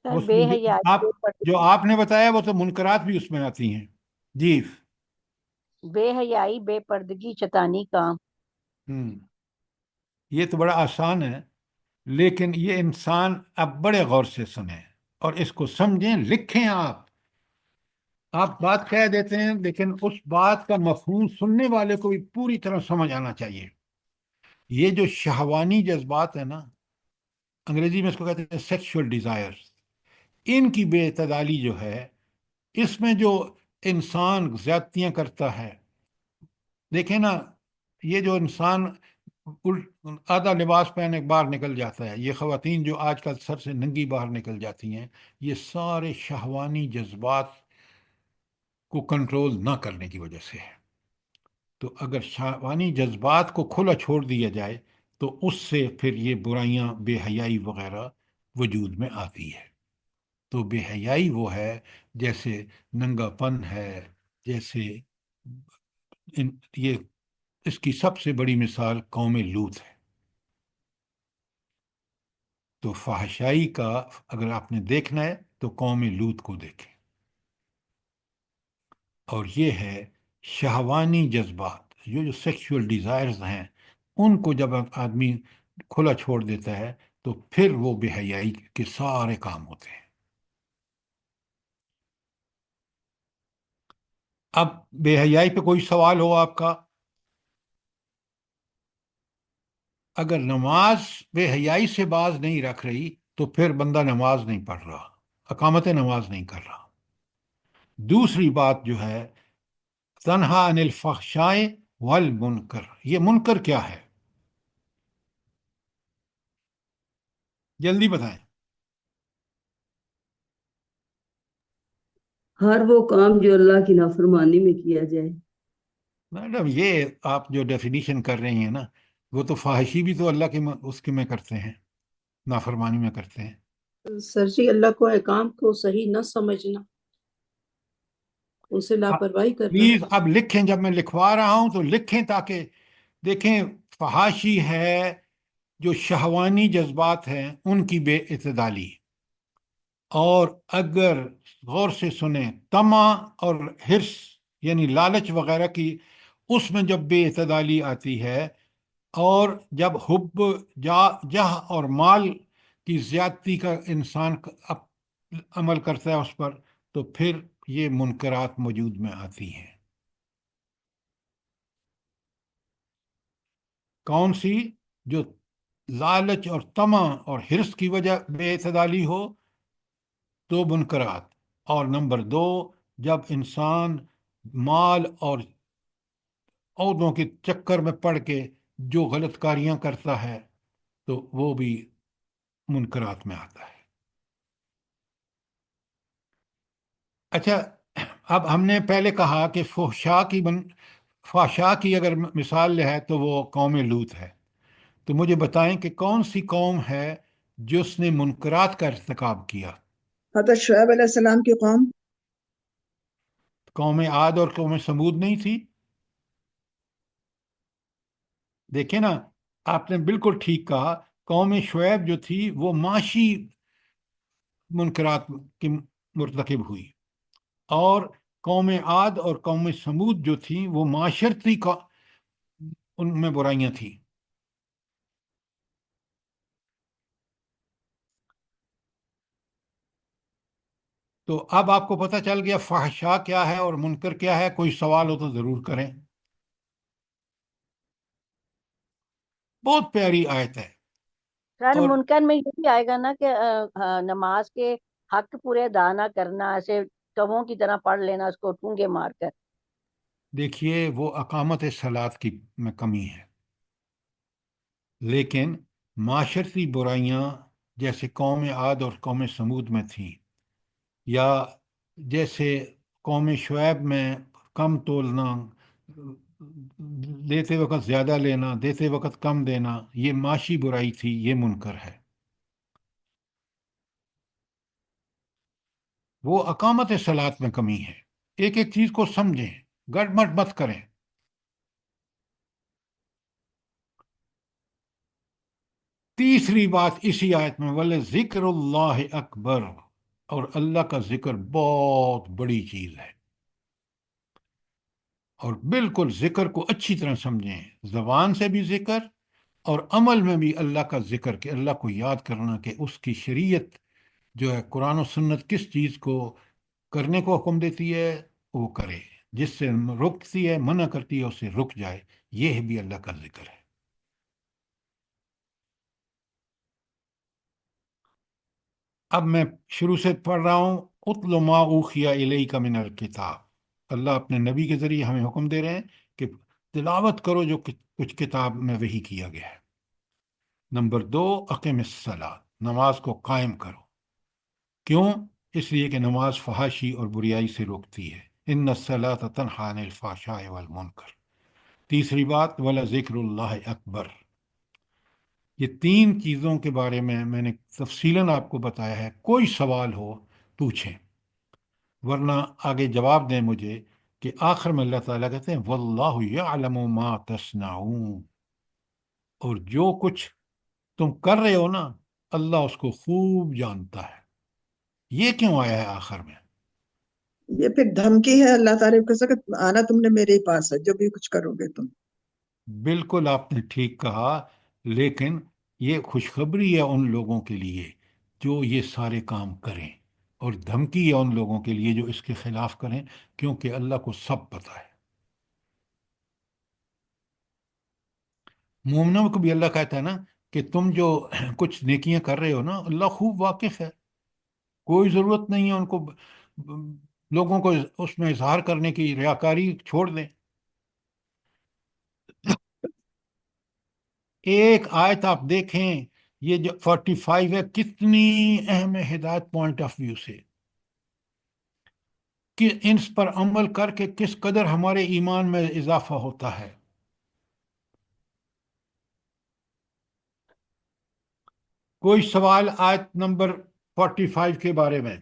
S5: سر بے حیائی
S1: آپ جو آپ نے بتایا وہ تو منکرات بھی اس میں آتی ہیں۔ جی،
S5: بے حیائی، بے پردگی، شیطانی کام۔
S1: یہ تو بڑا آسان ہے، لیکن یہ انسان اب بڑے غور سے سنیں اور اس کو سمجھیں، لکھیں۔ آپ بات کہہ دیتے ہیں لیکن اس بات کا مفہوم سننے والے کو بھی پوری طرح سمجھ آنا چاہیے۔ یہ جو شہوانی جذبات ہیں نا، انگریزی میں اس کو کہتے ہیں سیکشول ڈیزائرز، ان کی بے اعتدالی جو ہے، اس میں جو انسان زیادتیاں کرتا ہے، دیکھیں نا، یہ جو انسان آدھا لباس پہنے باہر نکل جاتا ہے، یہ خواتین جو آج کل سر سے ننگی باہر نکل جاتی ہیں، یہ سارے شہوانی جذبات کو کنٹرول نہ کرنے کی وجہ سے ہے۔ تو اگر شہوانی جذبات کو کھلا چھوڑ دیا جائے تو اس سے پھر یہ برائیاں، بے حیائی وغیرہ وجود میں آتی ہے۔ تو بے حیائی وہ ہے جیسے ننگا پن ہے، جیسے یہ اس کی سب سے بڑی مثال قوم لوط ہے۔ تو فحشائی کا اگر آپ نے دیکھنا ہے تو قوم لوط کو دیکھیں۔ اور یہ ہے شہوانی جذبات، جو سیکشول ڈیزائرز ہیں، ان کو جب آدمی کھلا چھوڑ دیتا ہے تو پھر وہ بے حیائی کے سارے کام ہوتے ہیں۔ اب بے حیائی پہ کوئی سوال ہو آپ کا؟ اگر نماز بے حیائی سے باز نہیں رکھ رہی تو پھر بندہ نماز نہیں پڑھ رہا، اقامت نماز نہیں کر رہا۔ دوسری بات جو ہے، تنہا عن الفحشاء والمنکر، یہ منکر کیا ہے؟ جلدی بتائیں۔
S2: ہر وہ کام جو اللہ کی نافرمانی میں کیا جائے۔
S1: میڈم، یہ آپ جو ڈیفینیشن کر رہی ہیں نا، وہ تو فحاشی بھی تو اللہ کے اس کے میں کرتے ہیں، نافرمانی میں کرتے ہیں۔
S2: سر جی، اللہ کو احکام کو صحیح نہ سمجھنا، اسے لاپرواہی کرنا۔
S1: پلیز اب لکھیں، جب میں لکھوا رہا ہوں تو لکھیں تاکہ دیکھیں، فحاشی ہے جو شہوانی جذبات ہیں ان کی بے اعتدالی، اور اگر غور سے سنیں طمع اور حرص یعنی لالچ وغیرہ کی، اس میں جب بے اعتدالی آتی ہے، اور جب حب جاہ اور مال کی زیادتی کا انسان عمل کرتا ہے اس پر، تو پھر یہ منکرات وجود میں آتی ہیں۔ کون سی؟ جو لالچ اور طمع اور حرص کی وجہ بے اعتدالی ہو تو منکرات، اور نمبر 2، جب انسان مال اور عہدوں کے چکر میں پڑ کے جو غلط کاریاں کرتا ہے تو وہ بھی منکرات میں آتا ہے۔ اچھا، اب ہم نے پہلے کہا کہ فحشا کی اگر مثال ہے تو وہ قوم لوط ہے، تو مجھے بتائیں کہ کون سی قوم ہے جس نے منکرات کا ارتکاب کیا؟
S6: حضرت شعیب علیہ السلام کی قوم۔
S1: قوم عاد اور قوم سمود نہیں تھی؟ دیکھیں نا، آپ نے بالکل ٹھیک کہا، قوم شعیب جو تھی وہ معاشی منکرات کی مرتکب ہوئی، اور قوم عاد اور قوم سمود جو تھیں وہ معاشرتی ان میں برائیاں تھیں۔ تو اب آپ کو پتہ چل گیا فحشا کیا ہے اور منکر کیا ہے۔ کوئی سوال ہو تو ضرور کریں۔ بہت پیاری آیت ہے۔
S9: سر
S1: اور
S9: منکر میں یہ بھی آئے گا نا کہ نماز کے حق پورے ادا نہ کرنا، ایسے کبوں کی طرح پڑھ لینا اس کو ٹونگے مار کر۔
S1: دیکھیے، وہ اقامت صلاۃ کی میں کمی ہے، لیکن معاشرتی برائیاں جیسے قوم عاد اور قوم سمود میں تھیں، یا جیسے قوم شعیب میں کم تولنا، دیتے وقت زیادہ لینا، دیتے وقت کم دینا، یہ معاشی برائی تھی، یہ منکر ہے۔ وہ اقامت صلاۃ میں کمی ہے۔ ایک ایک چیز کو سمجھیں، گڑبڑ مت کریں۔ تیسری بات اسی آیت میں وَلَذِكْرُ اللَّهِ اکبر، اور اللہ کا ذکر بہت بڑی چیز ہے، اور بالکل ذکر کو اچھی طرح سمجھیں، زبان سے بھی ذکر اور عمل میں بھی اللہ کا ذکر، کہ اللہ کو یاد کرنا کہ اس کی شریعت جو ہے قرآن و سنت کس چیز کو کرنے کو حکم دیتی ہے وہ کرے، جس سے رکتی ہے منع کرتی ہے اس سے رک جائے، یہ بھی اللہ کا ذکر ہے۔ اب میں شروع سے پڑھ رہا ہوں، اتل ما اوحی الیک من الکتاب۔ اللہ اپنے نبی کے ذریعے ہمیں حکم دے رہے ہیں کہ تلاوت کرو جو کچھ کتاب میں وحی کیا گیا ہے۔ نمبر 2، اقیم الصلاۃ، نماز کو قائم کرو۔ کیوں؟ اس لیے کہ نماز فحاشی اور بریائی سے روکتی ہے۔ ان الصلاۃ تنہی عن الفحشاء والمنکر۔ تیسری بات، وَلَذِكْرُ اللَّهِ اکبر۔ یہ 3 چیزوں کے بارے میں نے تفصیلاً آپ کو بتایا ہے۔ کوئی سوال ہو پوچھیں، ورنہ آگے جواب دیں مجھے کہ آخر میں اللہ تعالیٰ کہتے ہیں وَاللَّهُ يَعْلَمُ مَا تَصْنَعُونَ، اور جو کچھ تم کر رہے ہو نا اللہ اس کو خوب جانتا ہے۔ یہ کیوں آیا ہے آخر میں؟
S6: یہ پھر دھمکی ہے اللہ تعالیٰ کو کہ آنا تم نے میرے ہی پاس ہے جو بھی کچھ کرو گے تم۔
S1: بالکل آپ نے ٹھیک کہا، لیکن یہ خوشخبری ہے ان لوگوں کے لیے جو یہ سارے کام کریں، اور دھمکی ہے ان لوگوں کے لیے جو اس کے خلاف کریں، کیونکہ اللہ کو سب پتہ ہے۔ مومنوں کو بھی اللہ کہتا ہے نا کہ تم جو کچھ نیکیاں کر رہے ہو نا اللہ خوب واقف ہے، کوئی ضرورت نہیں ہے ان کو لوگوں کو اس میں اظہار کرنے کی، ریاکاری چھوڑ دیں۔ ایک آیت آپ دیکھیں، یہ جو 45 ہے کتنی اہم ہے ہدایت پوائنٹ آف ویو سے، کہ ان پر عمل کر کے کس قدر ہمارے ایمان میں اضافہ ہوتا ہے۔ کوئی سوال آیت نمبر 45 کے بارے میں؟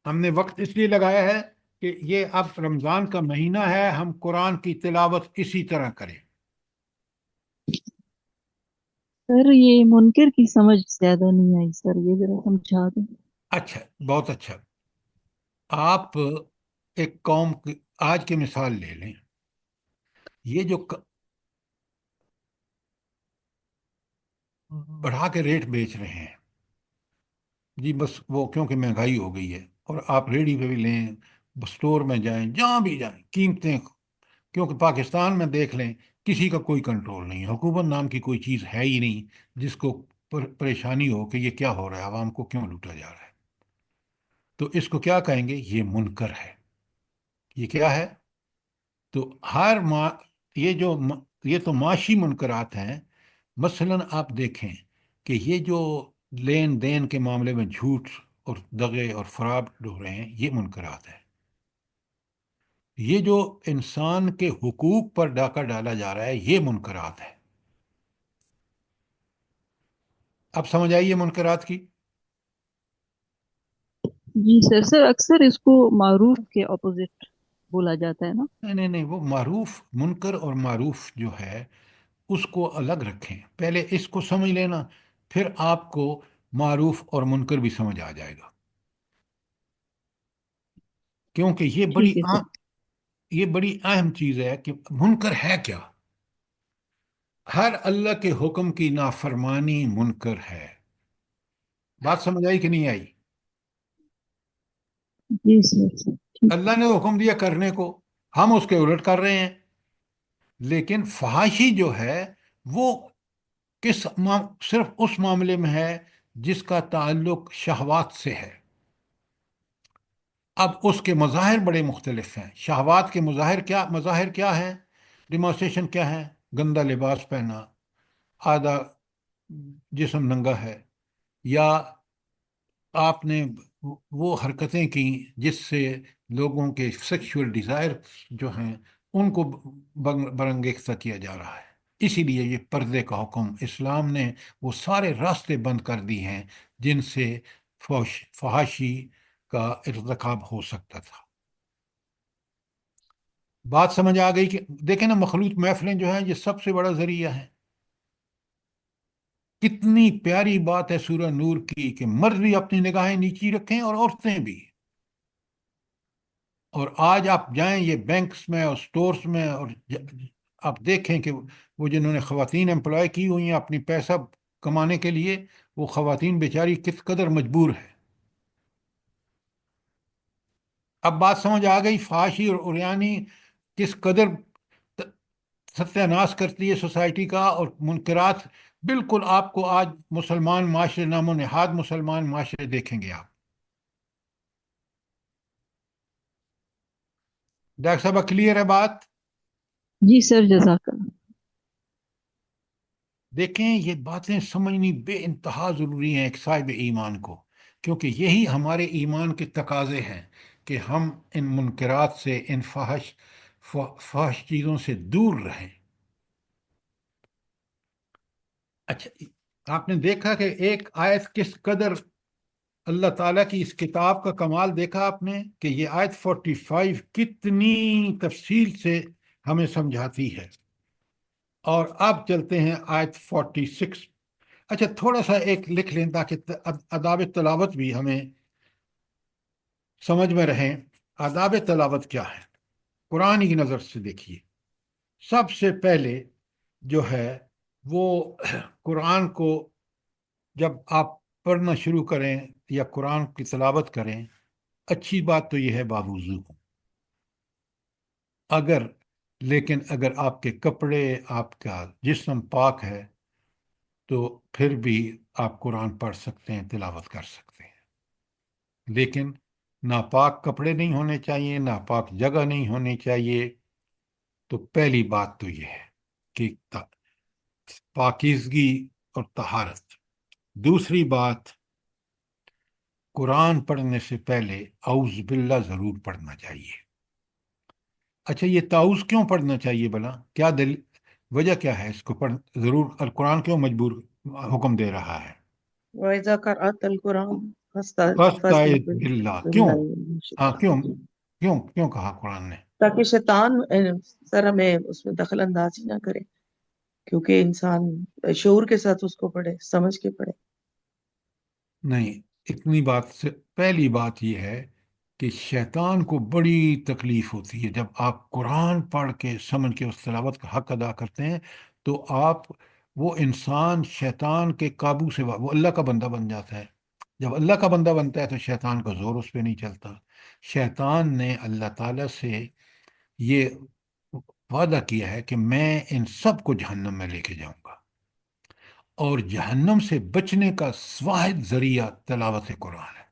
S1: ہم نے وقت اس لیے لگایا ہے کہ یہ اب رمضان کا مہینہ ہے، ہم قرآن کی تلاوت اسی طرح کریں۔
S4: سر یہ منکر کی سمجھ زیادہ نہیں آئی سر، یہ ذرا سمجھا دیں۔
S1: اچھا، بہت اچھا۔ آپ ایک قوم آج کی مثال لے لیں، یہ جو بڑھا کے ریٹ بیچ رہے ہیں، جی بس وہ کیونکہ مہنگائی ہو گئی ہے، اور آپ ریڑھی پہ بھی لیں، اسٹور میں جائیں، جہاں بھی جائیں، قیمتیں، کیونکہ پاکستان میں دیکھ لیں کسی کا کوئی کنٹرول نہیں ہے، حکومت نام کی کوئی چیز ہے ہی نہیں جس کو پریشانی ہو کہ یہ کیا ہو رہا ہے، عوام کو کیوں لوٹا جا رہا ہے۔ تو اس کو کیا کہیں گے؟ یہ منکر ہے۔ یہ کیا ہے؟ تو یہ تو معاشی منکرات ہیں۔ مثلا آپ دیکھیں کہ یہ جو لین دین کے معاملے میں جھوٹ اور دغے اور فراڈ ہو رہے ہیں، یہ منکرات ہیں۔ یہ جو انسان کے حقوق پر ڈاکہ ڈالا جا رہا ہے، یہ منکرات ہے۔ اب سمجھ آئیے منکرات کی؟
S4: جی سر، اکثر اس کو معروف کے اپوزٹ بولا جاتا ہے نا۔
S1: نہیں، وہ معروف، منکر اور معروف جو ہے اس کو الگ رکھیں، پہلے اس کو سمجھ لینا، پھر آپ کو معروف اور منکر بھی سمجھ آ جائے گا، کیونکہ
S4: ٹھیک ہے سر۔
S1: یہ بڑی اہم چیز ہے کہ منکر ہے کیا۔ ہر اللہ کے حکم کی نافرمانی منکر ہے۔ بات سمجھ آئی کہ نہیں آئی؟
S4: جی سر ٹھیک۔
S1: اللہ نے حکم دیا کرنے کو، ہم اس کے الٹ کر رہے ہیں۔ لیکن فحاشی جو ہے وہ صرف اس معاملے میں ہے جس کا تعلق شہوات سے ہے۔ اب اس کے مظاہر بڑے مختلف ہیں۔ شہوات کے مظاہر کیا ہیں؟ ڈیمانسٹریشن کیا ہے؟ گندا لباس پہنا، آدھا جسم ننگا ہے، یا آپ نے وہ حرکتیں کی جس سے لوگوں کے سیکشول ڈیزائر جو ہیں ان کو برانگیختہ کیا جا رہا ہے۔ اسی لیے یہ پردے کا حکم، اسلام نے وہ سارے راستے بند کر دی ہیں جن سے فحاشی کا ارتکاب ہو سکتا تھا۔ بات سمجھ آ گئی کہ دیکھیں نا، مخلوط محفلیں جو ہیں یہ سب سے بڑا ذریعہ ہے۔ کتنی پیاری بات ہے سورہ نور کی کہ مرد بھی اپنی نگاہیں نیچی رکھیں اور عورتیں بھی۔ اور آج آپ جائیں یہ بینکس میں اور سٹورز میں، اور آپ دیکھیں کہ وہ جنہوں نے خواتین امپلائی کی ہوئی ہیں اپنی پیسہ کمانے کے لیے، وہ خواتین بیچاری کس قدر مجبور ہے۔ اب بات سمجھ آ گئی فحاشی اور عریانی کس قدر ستیہ ناش کرتی ہے سوسائٹی کا، اور منکرات بالکل آپ کو آج مسلمان معاشرے، نام و نہاد مسلمان معاشرے دیکھیں گے آپ۔ ڈاکٹر صاحب کلیئر ہے بات؟
S4: جی سر، جزاک اللہ۔
S1: دیکھیں یہ باتیں سمجھنی بے انتہا ضروری ہیں ایک صاحب ایمان کو، کیونکہ یہی ہمارے ایمان کے تقاضے ہیں کہ ہم ان منکرات سے، ان فحش چیزوں سے دور رہیں۔ اچھا، آپ نے دیکھا کہ ایک آیت کس قدر اللہ تعالیٰ کی اس کتاب کا کمال دیکھا آپ نے، کہ یہ آیت 45 کتنی تفصیل سے ہمیں سمجھاتی ہے۔ اور اب چلتے ہیں آیت 46۔ اچھا تھوڑا سا ایک لکھ لیں تاکہ آداب تلاوت بھی ہمیں سمجھ میں رہیں۔ آداب تلاوت کیا ہے؟ قرآن کی نظر سے دیکھیے۔ سب سے پہلے جو ہے وہ قرآن کو جب آپ پڑھنا شروع کریں یا قرآن کی تلاوت کریں، اچھی بات تو یہ ہے باوضو ہو۔ لیکن اگر آپ کے کپڑے، آپ کا جسم پاک ہے تو پھر بھی آپ قرآن پڑھ سکتے ہیں، تلاوت کر سکتے ہیں، لیکن ناپاک کپڑے نہیں ہونے چاہیے، ناپاک جگہ نہیں ہونی چاہیے۔ تو پہلی بات تو یہ ہے کہ پاکیزگی اور طہارت۔ دوسری بات، قرآن پڑھنے سے پہلے اعوذ باللہ ضرور پڑھنا چاہیے۔ اچھا یہ تعوذ کیوں پڑھنا چاہیے بھلا؟ کیا وجہ کیا ہے اس کو ضرور، اور قرآن کیوں مجبور حکم دے رہا ہے؟
S2: وَإِذَا قَرَأْتَ الْقُرْآنَ
S1: فَاسْتَعِذْ
S2: فَاسْتَعِذْ
S1: بِاللَّہ، کیوں؟
S2: بِاللَّهِ مِنَ
S1: ہاں
S2: الشَّيْطَانِ الرَّجِيمِ،
S1: کیوں کہا قرآن نے؟
S2: تاکہ شیطان ذرا میں اس میں دخل اندازی نہ کرے، کیونکہ انسان شعور کے ساتھ اس کو پڑھے، سمجھ کے پڑھے۔
S1: نہیں، اتنی بات سے پہلی بات یہ ہے کہ شیطان کو بڑی تکلیف ہوتی ہے جب آپ قرآن پڑھ کے سمجھ کے اس تلاوت کا حق ادا کرتے ہیں، تو وہ انسان شیطان کے قابو سے وہ اللہ کا بندہ بن جاتا ہے۔ جب اللہ کا بندہ بنتا ہے تو شیطان کا زور اس پہ نہیں چلتا. شیطان نے اللہ تعالیٰ سے یہ وعدہ کیا ہے کہ میں ان سب کو جہنم میں لے کے جاؤں گا، اور جہنم سے بچنے کا واحد ذریعہ تلاوت قرآن ہے،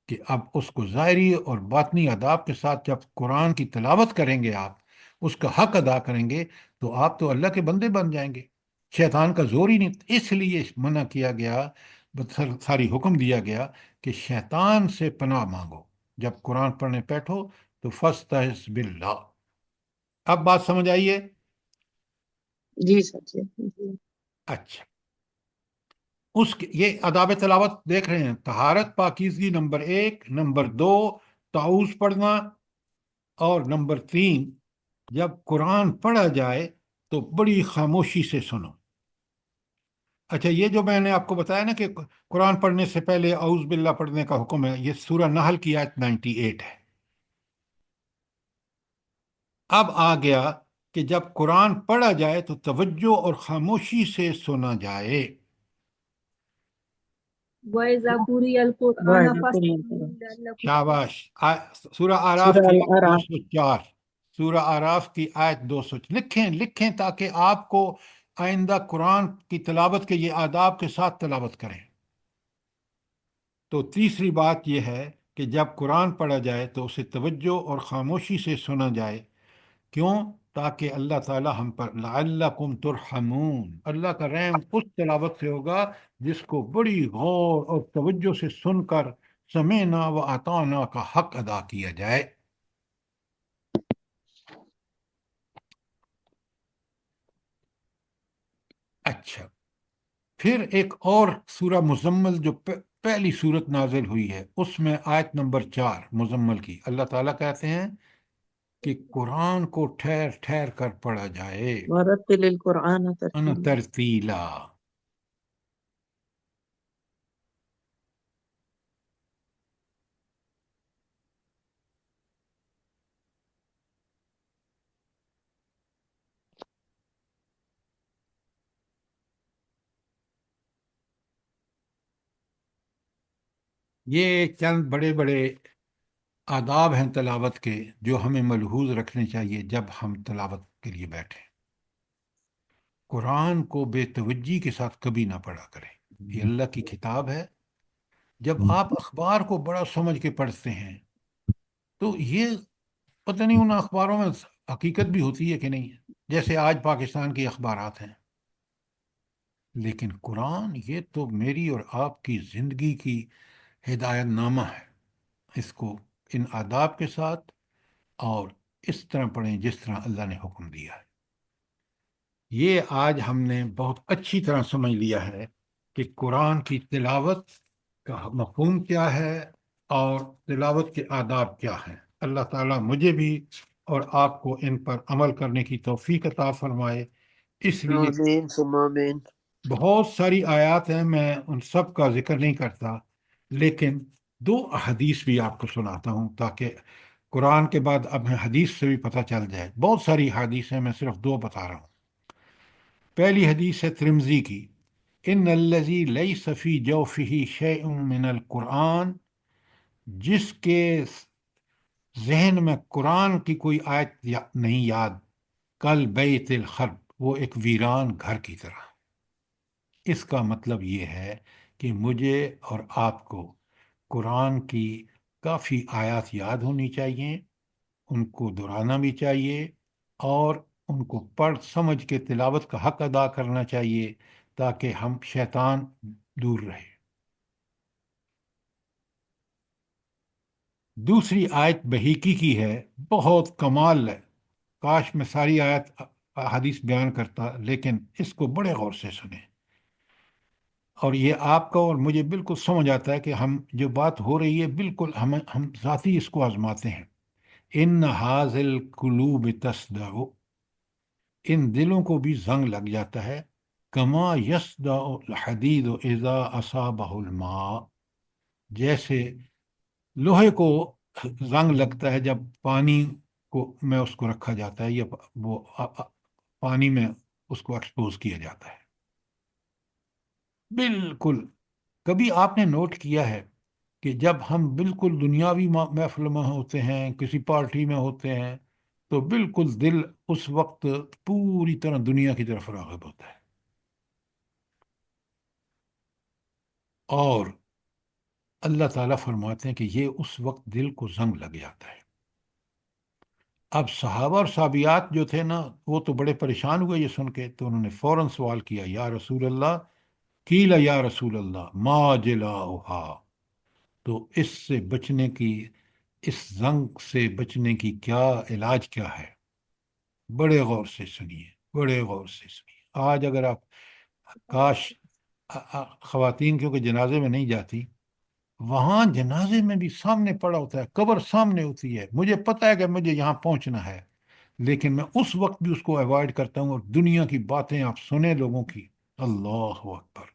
S1: کہ اب اس کو ظاہری اور باطنی آداب کے ساتھ جب قرآن کی تلاوت کریں گے، آپ اس کا حق ادا کریں گے، تو آپ تو اللہ کے بندے بن جائیں گے. شیطان کا زور ہی نہیں. اس لیے منع کیا گیا، ساری حکم دیا گیا کہ شیطان سے پناہ مانگو جب قرآن پڑھنے بیٹھو تو فاستعذ باللہ. اب بات سمجھ آئیے؟
S2: جی سر جی جی.
S1: اچھا، یہ آداب تلاوت دیکھ رہے ہیں. طہارت پاکیزگی نمبر 1، نمبر 2 تعوذ پڑھنا، اور نمبر 3 جب قرآن پڑھا جائے تو بڑی خاموشی سے سنو. اچھا، یہ جو میں نے آپ کو بتایا نا کہ قرآن پڑھنے سے پہلے اعوذ باللہ پڑھنے کا حکم ہے، یہ سورہ نحل کی آیت 98 ہے. اب آ گیا کہ جب قرآن پڑھا جائے تو توجہ اور خاموشی سے سنا جائے.
S4: وَإِذَا قُرِئَ الْقُرْآنُ فَاسْتَمِعُوا لَعَلَّكُمْ
S1: شاباش. سورہ آراف
S2: سورہ
S1: کی آیت
S2: الأعراف.
S1: 204، سورہ آراف کی آیت 200 لکھیں تاکہ آپ کو آئندہ قرآن کی تلاوت کے یہ آداب کے ساتھ تلاوت کریں. تو تیسری بات یہ ہے کہ جب قرآن پڑھا جائے تو اسے توجہ اور خاموشی سے سنا جائے. کیوں؟ تاکہ اللہ تعالی ہم پر لعلکم ترحمون، اللہ کا رحم اس تلاوت سے ہوگا جس کو بڑی غور اور توجہ سے سن کر سمعنا و اطعنا کا حق ادا کیا جائے. اچھا، پھر ایک اور سورہ مزمل جو پہلی صورت نازل ہوئی ہے، اس میں آیت نمبر 4 مزمل کی اللہ تعالیٰ کہتے ہیں کہ قرآن کو ٹھہر ٹھہر کر پڑھا جائے،
S2: ورتل القرآن
S1: ان
S2: ترتیلا.
S1: ترتیلا. یہ چند بڑے بڑے آداب ہیں تلاوت کے جو ہمیں ملحوظ رکھنے چاہیے جب ہم تلاوت کے لیے بیٹھیں. قرآن کو بے توجہی کے ساتھ کبھی نہ پڑھا کریں، یہ اللہ کی کتاب ہے. جب آپ اخبار کو بڑا سمجھ کے پڑھتے ہیں تو یہ پتہ نہیں ان اخباروں میں حقیقت بھی ہوتی ہے کہ نہیں، جیسے آج پاکستان کے اخبارات ہیں. لیکن قرآن یہ تو میری اور آپ کی زندگی کی ہدایت نامہ ہے. اس کو ان آداب کے ساتھ اور اس طرح پڑھیں جس طرح اللہ نے حکم دیا ہے. یہ آج ہم نے بہت اچھی طرح سمجھ لیا ہے کہ قرآن کی تلاوت کا مفہوم کیا ہے اور تلاوت کے آداب کیا ہیں. اللہ تعالیٰ مجھے بھی اور آپ کو ان پر عمل کرنے کی توفیق عطا فرمائے. اس لیے
S5: آمین ثم آمین.
S1: بہت ساری آیات ہیں، میں ان سب کا ذکر نہیں کرتا، لیکن 2 احادیث بھی آپ کو سناتا ہوں تاکہ قرآن کے بعد اب ہمیں حدیث سے بھی پتہ چل جائے. بہت ساری حدیث ہیں، میں صرف 2 بتا رہا ہوں. پہلی حدیث ہے ترمذی کی، ان الذی لیس فی جوفہ شیء من القرآن، جس کے ذہن میں قرآن کی کوئی آیت نہیں یاد، کل بیت الخرب، وہ ایک ویران گھر کی طرح. اس کا مطلب یہ ہے کہ مجھے اور آپ کو قرآن کی کافی آیات یاد ہونی چاہیے، ان کو دہرانا بھی چاہیے، اور ان کو پڑھ سمجھ کے تلاوت کا حق ادا کرنا چاہیے تاکہ ہم شیطان دور رہے. دوسری آیت بحیقی کی ہے، بہت کمال ہے. کاش میں ساری آیت حدیث بیان کرتا، لیکن اس کو بڑے غور سے سنیں، اور یہ آپ کا اور مجھے بالکل سمجھ آتا ہے کہ ہم جو بات ہو رہی ہے بالکل ہم ذاتی اس کو آزماتے ہیں. ان حاذ القلوب تصدع، ان دلوں کو بھی زنگ لگ جاتا ہے، کما یصدع الحدید اذا اصابہ الماء، جیسے لوہے کو زنگ لگتا ہے جب پانی کو میں اس کو رکھا جاتا ہے یا وہ پانی میں اس کو ایکسپوز کیا جاتا ہے. بالکل کبھی آپ نے نوٹ کیا ہے کہ جب ہم بالکل دنیاوی محفل میں ہوتے ہیں، کسی پارٹی میں ہوتے ہیں، تو بالکل دل اس وقت پوری طرح دنیا کی طرف راغب ہوتا ہے، اور اللہ تعالیٰ فرماتے ہیں کہ یہ اس وقت دل کو زنگ لگ جاتا ہے۔ اب صحابہ اور صحابیات جو تھے نا، وہ تو بڑے پریشان ہوئے یہ سن کے، تو انہوں نے فوراً سوال کیا، یا رسول اللہ، قیل یا رسول اللہ ما جلاؤہا، تو اس سے بچنے کی، اس زنگ سے بچنے کی کیا علاج کیا ہے؟ بڑے غور سے سنیے، بڑے غور سے سنیے۔ آج اگر آپ، کاش خواتین کیونکہ جنازے میں نہیں جاتی، وہاں جنازے میں بھی سامنے پڑا ہوتا ہے، قبر سامنے ہوتی ہے، مجھے پتہ ہے کہ مجھے یہاں پہنچنا ہے، لیکن میں اس وقت بھی اس کو ایوائڈ کرتا ہوں، اور دنیا کی باتیں آپ سنیں لوگوں کی، اللہ اکبر۔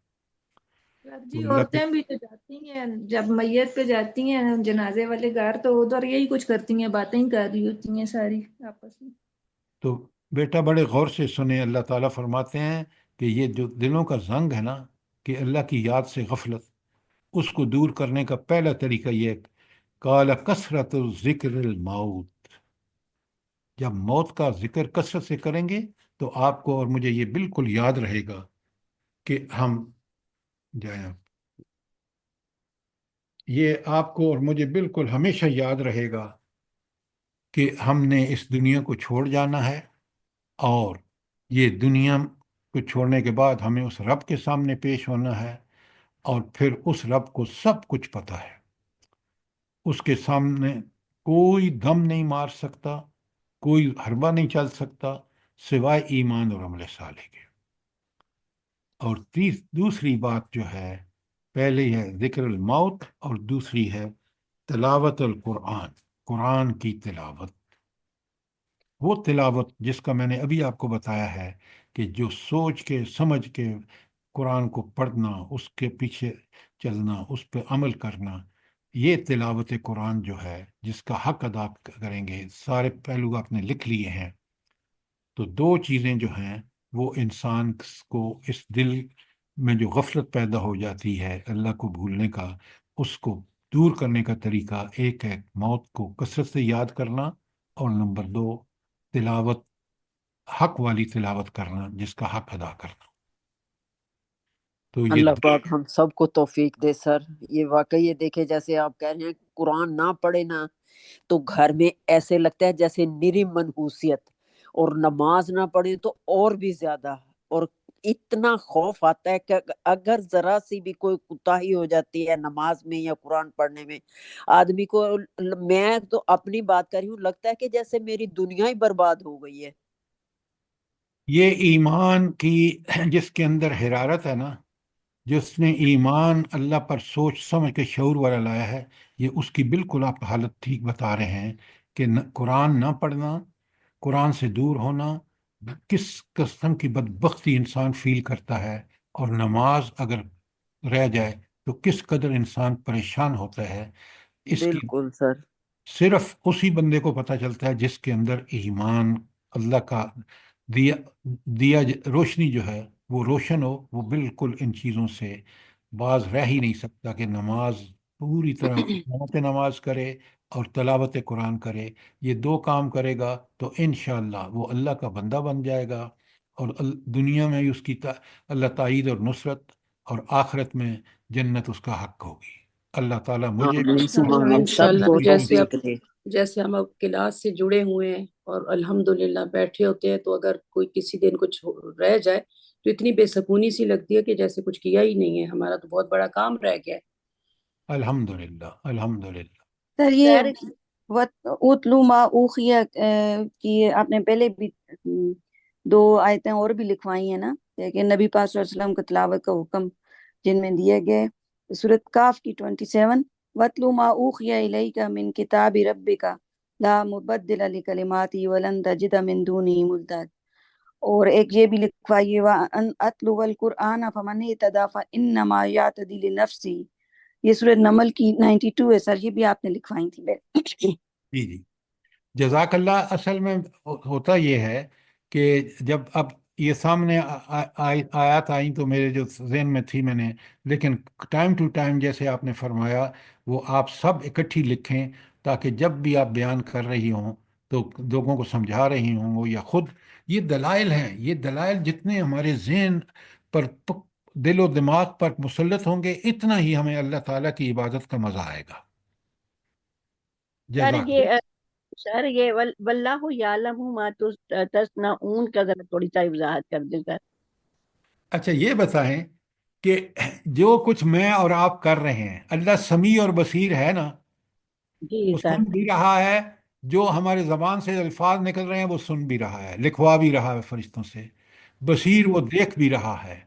S4: سر
S1: تو
S4: جی
S1: اللہ کے
S4: عورتیں بھی تو جاتی ہیں جب میت پہ جاتی ہیں جنازے والے گھر، تو ادھر یہی کچھ کرتی ہیں، باتیں ہی کر رہی ہوتی ہیں ساری آپس میں۔
S1: تو بیٹا بڑے غور سے سنیں، اللہ تعالیٰ فرماتے ہیں کہ یہ جو دلوں کا زنگ ہے نا، کہ اللہ کی یاد سے غفلت، اس کو دور کرنے کا پہلا طریقہ یہ ہے، قال کثرت ذکر الموت، جب موت کا ذکر کثرت سے کریں گے تو آپ کو اور مجھے یہ بالکل یاد رہے گا کہ ہم جائیں، یہ آپ کو اور مجھے بالکل ہمیشہ یاد رہے گا کہ ہم نے اس دنیا کو چھوڑ جانا ہے، اور یہ دنیا کو چھوڑنے کے بعد ہمیں اس رب کے سامنے پیش ہونا ہے، اور پھر اس رب کو سب کچھ پتہ ہے، اس کے سامنے کوئی دم نہیں مار سکتا، کوئی حربہ نہیں چل سکتا سوائے ایمان اور عمل صالح کے۔ اور دوسری بات جو ہے، پہلی ہے ذکر الموت، اور دوسری ہے تلاوت القرآن، قرآن کی تلاوت، وہ تلاوت جس کا میں نے ابھی آپ کو بتایا ہے کہ جو سوچ کے سمجھ کے قرآن کو پڑھنا، اس کے پیچھے چلنا، اس پہ عمل کرنا، یہ تلاوت قرآن جو ہے جس کا حق ادا کریں گے، سارے پہلو آپ نے لکھ لیے ہیں، تو دو چیزیں جو ہیں وہ انسان کو اس دل میں جو غفلت پیدا ہو جاتی ہے اللہ کو بھولنے کا، اس کو دور کرنے کا طریقہ ایک ہے موت کو کثرت سے یاد کرنا، اور نمبر دو تلاوت، حق والی تلاوت کرنا، جس کا حق ادا کرنا۔ تو یہ
S5: اللہ پاک ہم سب کو توفیق دے سر۔ یہ واقعی یہ دیکھے، جیسے آپ کہہ رہے ہیں قرآن نہ پڑھے نا تو گھر میں ایسے لگتا ہے جیسے نری منحوسیت، اور نماز نہ پڑھے تو اور بھی زیادہ، اور اتنا خوف آتا ہے کہ اگر ذرا سی بھی کوئی کوتاہی ہو جاتی ہے نماز میں یا قرآن پڑھنے میں، آدمی کو، میں تو اپنی بات کر رہی ہوں، لگتا ہے کہ جیسے میری دنیا ہی برباد ہو گئی ہے۔
S1: یہ ایمان کی جس کے اندر حرارت ہے نا، جس نے ایمان اللہ پر سوچ سمجھ کے شعور والا لایا ہے، یہ اس کی بالکل آپ حالت ٹھیک بتا رہے ہیں کہ قرآن نہ پڑھنا، قرآن سے دور ہونا، کس قسم کی بدبختی انسان فیل کرتا ہے، اور نماز اگر رہ جائے تو کس قدر انسان پریشان ہوتا ہے، اس کی
S5: بالکل سر۔
S1: صرف اسی بندے کو پتہ چلتا ہے جس کے اندر ایمان، اللہ کا دیا دیا روشنی جو ہے وہ روشن ہو، وہ بالکل ان چیزوں سے باز رہ ہی نہیں سکتا کہ نماز پوری طرح جماعت نماز کرے اور تلاوت قرآن کرے۔ یہ دو کام کرے گا تو انشاءاللہ وہ اللہ کا بندہ بن جائے گا، اور دنیا میں اس کی اللہ تائید اور نصرت، اور آخرت میں جنت اس کا حق ہوگی۔ اللہ تعالیٰ مجھے
S5: آمین ثم
S2: انشاءاللہ
S5: آمین، سب
S2: انشاءاللہ
S5: کو
S2: جیسے اب
S5: توفیق دے۔
S2: جیسے ہم اب کلاس سے جڑے ہوئے ہیں اور الحمدللہ بیٹھے ہوتے ہیں، تو اگر کوئی کسی دن کچھ رہ جائے تو اتنی بے سکونی سی لگتی ہے کہ جیسے کچھ کیا ہی نہیں ہے، ہمارا تو بہت بڑا کام رہ گیا ہے۔
S1: الحمدللہ، الحمدللہ۔
S3: سر یہ
S4: سر
S3: اتلو ما اوخیہ کی آپ نے پہلے بھی دو آیتیں اور بھی لکھوائی ہیں نا، کہ نبی پاک صلی اللہ علیہ وسلم کو تلاوت کا حکم جن میں دیا گیا ہے، سورۃ کاف کی 27، وَاتْلُ مَا أُوحِيَ إِلَيْكَ مِنْ كِتَابِ رَبِّكَ لَا مُبَدِّلَ لِكَلِمَاتِهِ وَلَن تَجِدَ مِن دُونِهِ مُلْتَحِدًا، اور ایک یہ بھی لکھوائیے وَأَنْ أَتْلُوَ الْقُرْآنَ فَمَنِ اهْتَدَىٰ فَإِنَّمَا يَهْتَدِي لِنَفْسِهِ، یہ سورۃ نمل کی 92 ہے سر، یہ بھی آپ نے لکھوائی تھی۔
S1: جی جی، جزاک اللہ۔ اصل میں ہوتا یہ ہے کہ جب اب یہ سامنے آیات آئیں تو میرے جو ذہن میں تھی میں نے، لیکن ٹائم ٹو ٹائم جیسے آپ نے فرمایا وہ آپ سب اکٹھی لکھیں، تاکہ جب بھی آپ بیان کر رہی ہوں تو لوگوں کو سمجھا رہی ہوں یا خود، یہ دلائل ہیں، یہ دلائل جتنے ہمارے ذہن پر دل و دماغ پر مسلط ہوں گے، اتنا ہی ہمیں اللہ تعالیٰ کی عبادت کا مزہ آئے گا۔
S9: سر
S1: جزاک
S9: یہ سر یہ واللہ یعلم ما تصنعون کا ذرا تھوڑی سا وضاحت کر دیں سر۔
S1: اچھا یہ بتائیں کہ جو کچھ میں اور آپ کر رہے ہیں، اللہ سمیع اور بصیر ہے نا،
S9: جی
S1: وہ
S9: سر۔
S1: سن بھی رہا ہے، جو ہمارے زبان سے الفاظ نکل رہے ہیں وہ سن بھی رہا ہے، لکھوا بھی رہا ہے فرشتوں سے، بصیر وہ دیکھ بھی رہا ہے۔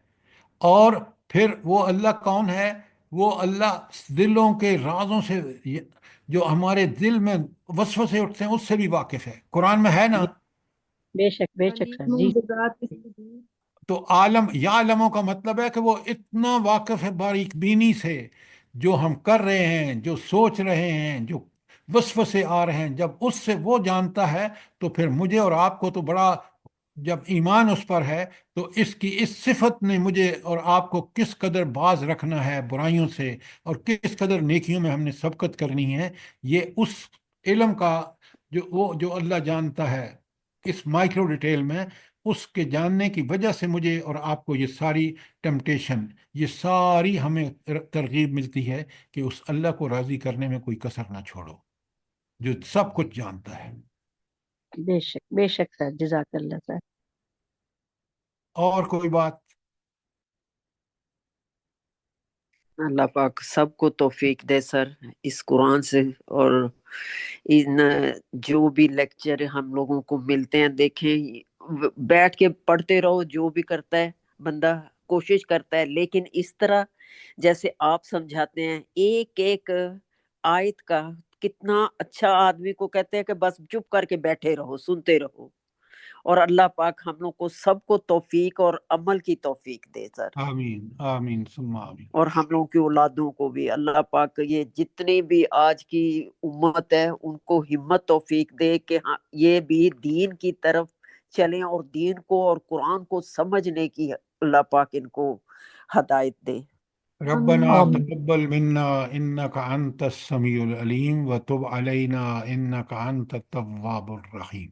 S1: اور پھر وہ اللہ کون ہے؟ وہ اللہ دلوں کے رازوں سے، جو ہمارے دل میں وسوسے اٹھتے ہیں اس سے بھی واقف ہے، قرآن میں ہے نا۔
S9: بے شک سر جی۔
S4: علیم بذات الصدور۔
S1: تو عالم یا علموں کا مطلب ہے کہ وہ اتنا واقف ہے باریک بینی سے، جو ہم کر رہے ہیں، جو سوچ رہے ہیں، جو وسوسے آ رہے ہیں، جب اس سے وہ جانتا ہے تو پھر مجھے اور آپ کو تو بڑا، جب ایمان اس پر ہے تو اس کی اس صفت نے مجھے اور آپ کو کس قدر باز رکھنا ہے برائیوں سے، اور کس قدر نیکیوں میں ہم نے سبقت کرنی ہے، یہ اس علم کا جو اللہ جانتا ہے اس مائکرو ڈیٹیل میں، اس کے جاننے کی وجہ سے مجھے اور آپ کو یہ ساری ٹیمپٹیشن، یہ ساری ہمیں ترغیب ملتی ہے کہ اس اللہ کو راضی کرنے میں کوئی کسر نہ چھوڑو جو سب کچھ جانتا ہے۔
S9: بے شک سر، جزاک اللہ سر۔
S1: اور کوئی بات؟
S5: اللہ پاک سب کو توفیق دے سر اس قرآن سے، اور ان جو بھی لیکچر ہم لوگوں کو ملتے ہیں، دیکھیں بیٹھ کے پڑھتے رہو، جو بھی کرتا ہے بندہ کوشش کرتا ہے، لیکن اس طرح جیسے آپ سمجھاتے ہیں ایک ایک آیت کا، کتنا اچھا آدمی کو کہتے ہیں کہ بس چپ کر کے بیٹھے رہو، سنتے رہو۔ اور اللہ پاک ہم لوگ کو سب کو توفیق اور عمل کی توفیق دے سر،
S1: آمین آمین ثم آمین۔
S5: اور ہم لوگوں کی اولادوں کو بھی اللہ پاک یہ جتنی بھی آج کی امت ہے ان کو ہمت توفیق دے کہ ہاں یہ بھی دین کی طرف چلیں، اور دین کو اور قرآن کو سمجھنے کی اللہ پاک ان کو ہدایت دے۔
S1: ربنا
S9: آمین۔
S1: تقبل منا انك انت السميع العليم وتب علينا انك انت التواب الرحيم۔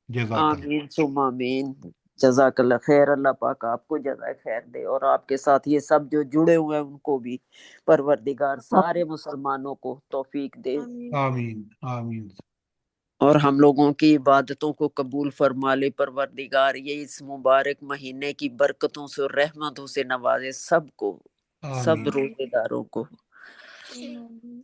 S1: جزاک اللہ۔
S5: آمین ثم آمین۔ جزاک اللہ خیر، اللہ پاک آپ کو جزائے خیر دے، اور آپ کے ساتھ یہ سب جو جڑے ہوئے ہیں ان کو بھی پروردگار سارے مسلمانوں کو توفیق دے،
S4: آمین۔
S1: آمین آمین۔
S5: اور ہم لوگوں کی عبادتوں کو قبول فرما لے پروردگار، یہ اس مبارک مہینے کی برکتوں سے اور رحمتوں سے نوازے سب کو، سب
S1: آمین۔
S5: روزے داروں کو۔
S4: آمین۔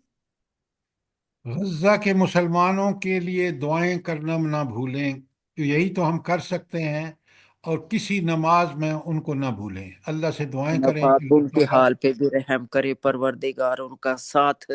S1: غزہ کے مسلمانوں کے لیے دعائیں کرنا نہ بھولیں، یہی تو ہم کر سکتے ہیں، اور کسی نماز میں ان کو نہ بھولیں، اللہ سے دعائیں
S5: اللہ
S1: کریں کہ
S5: پاک
S1: اللہ
S5: ان کے
S1: تعالیٰ
S5: حال پہ بھی رحم کرے پروردگار، ان کا ساتھ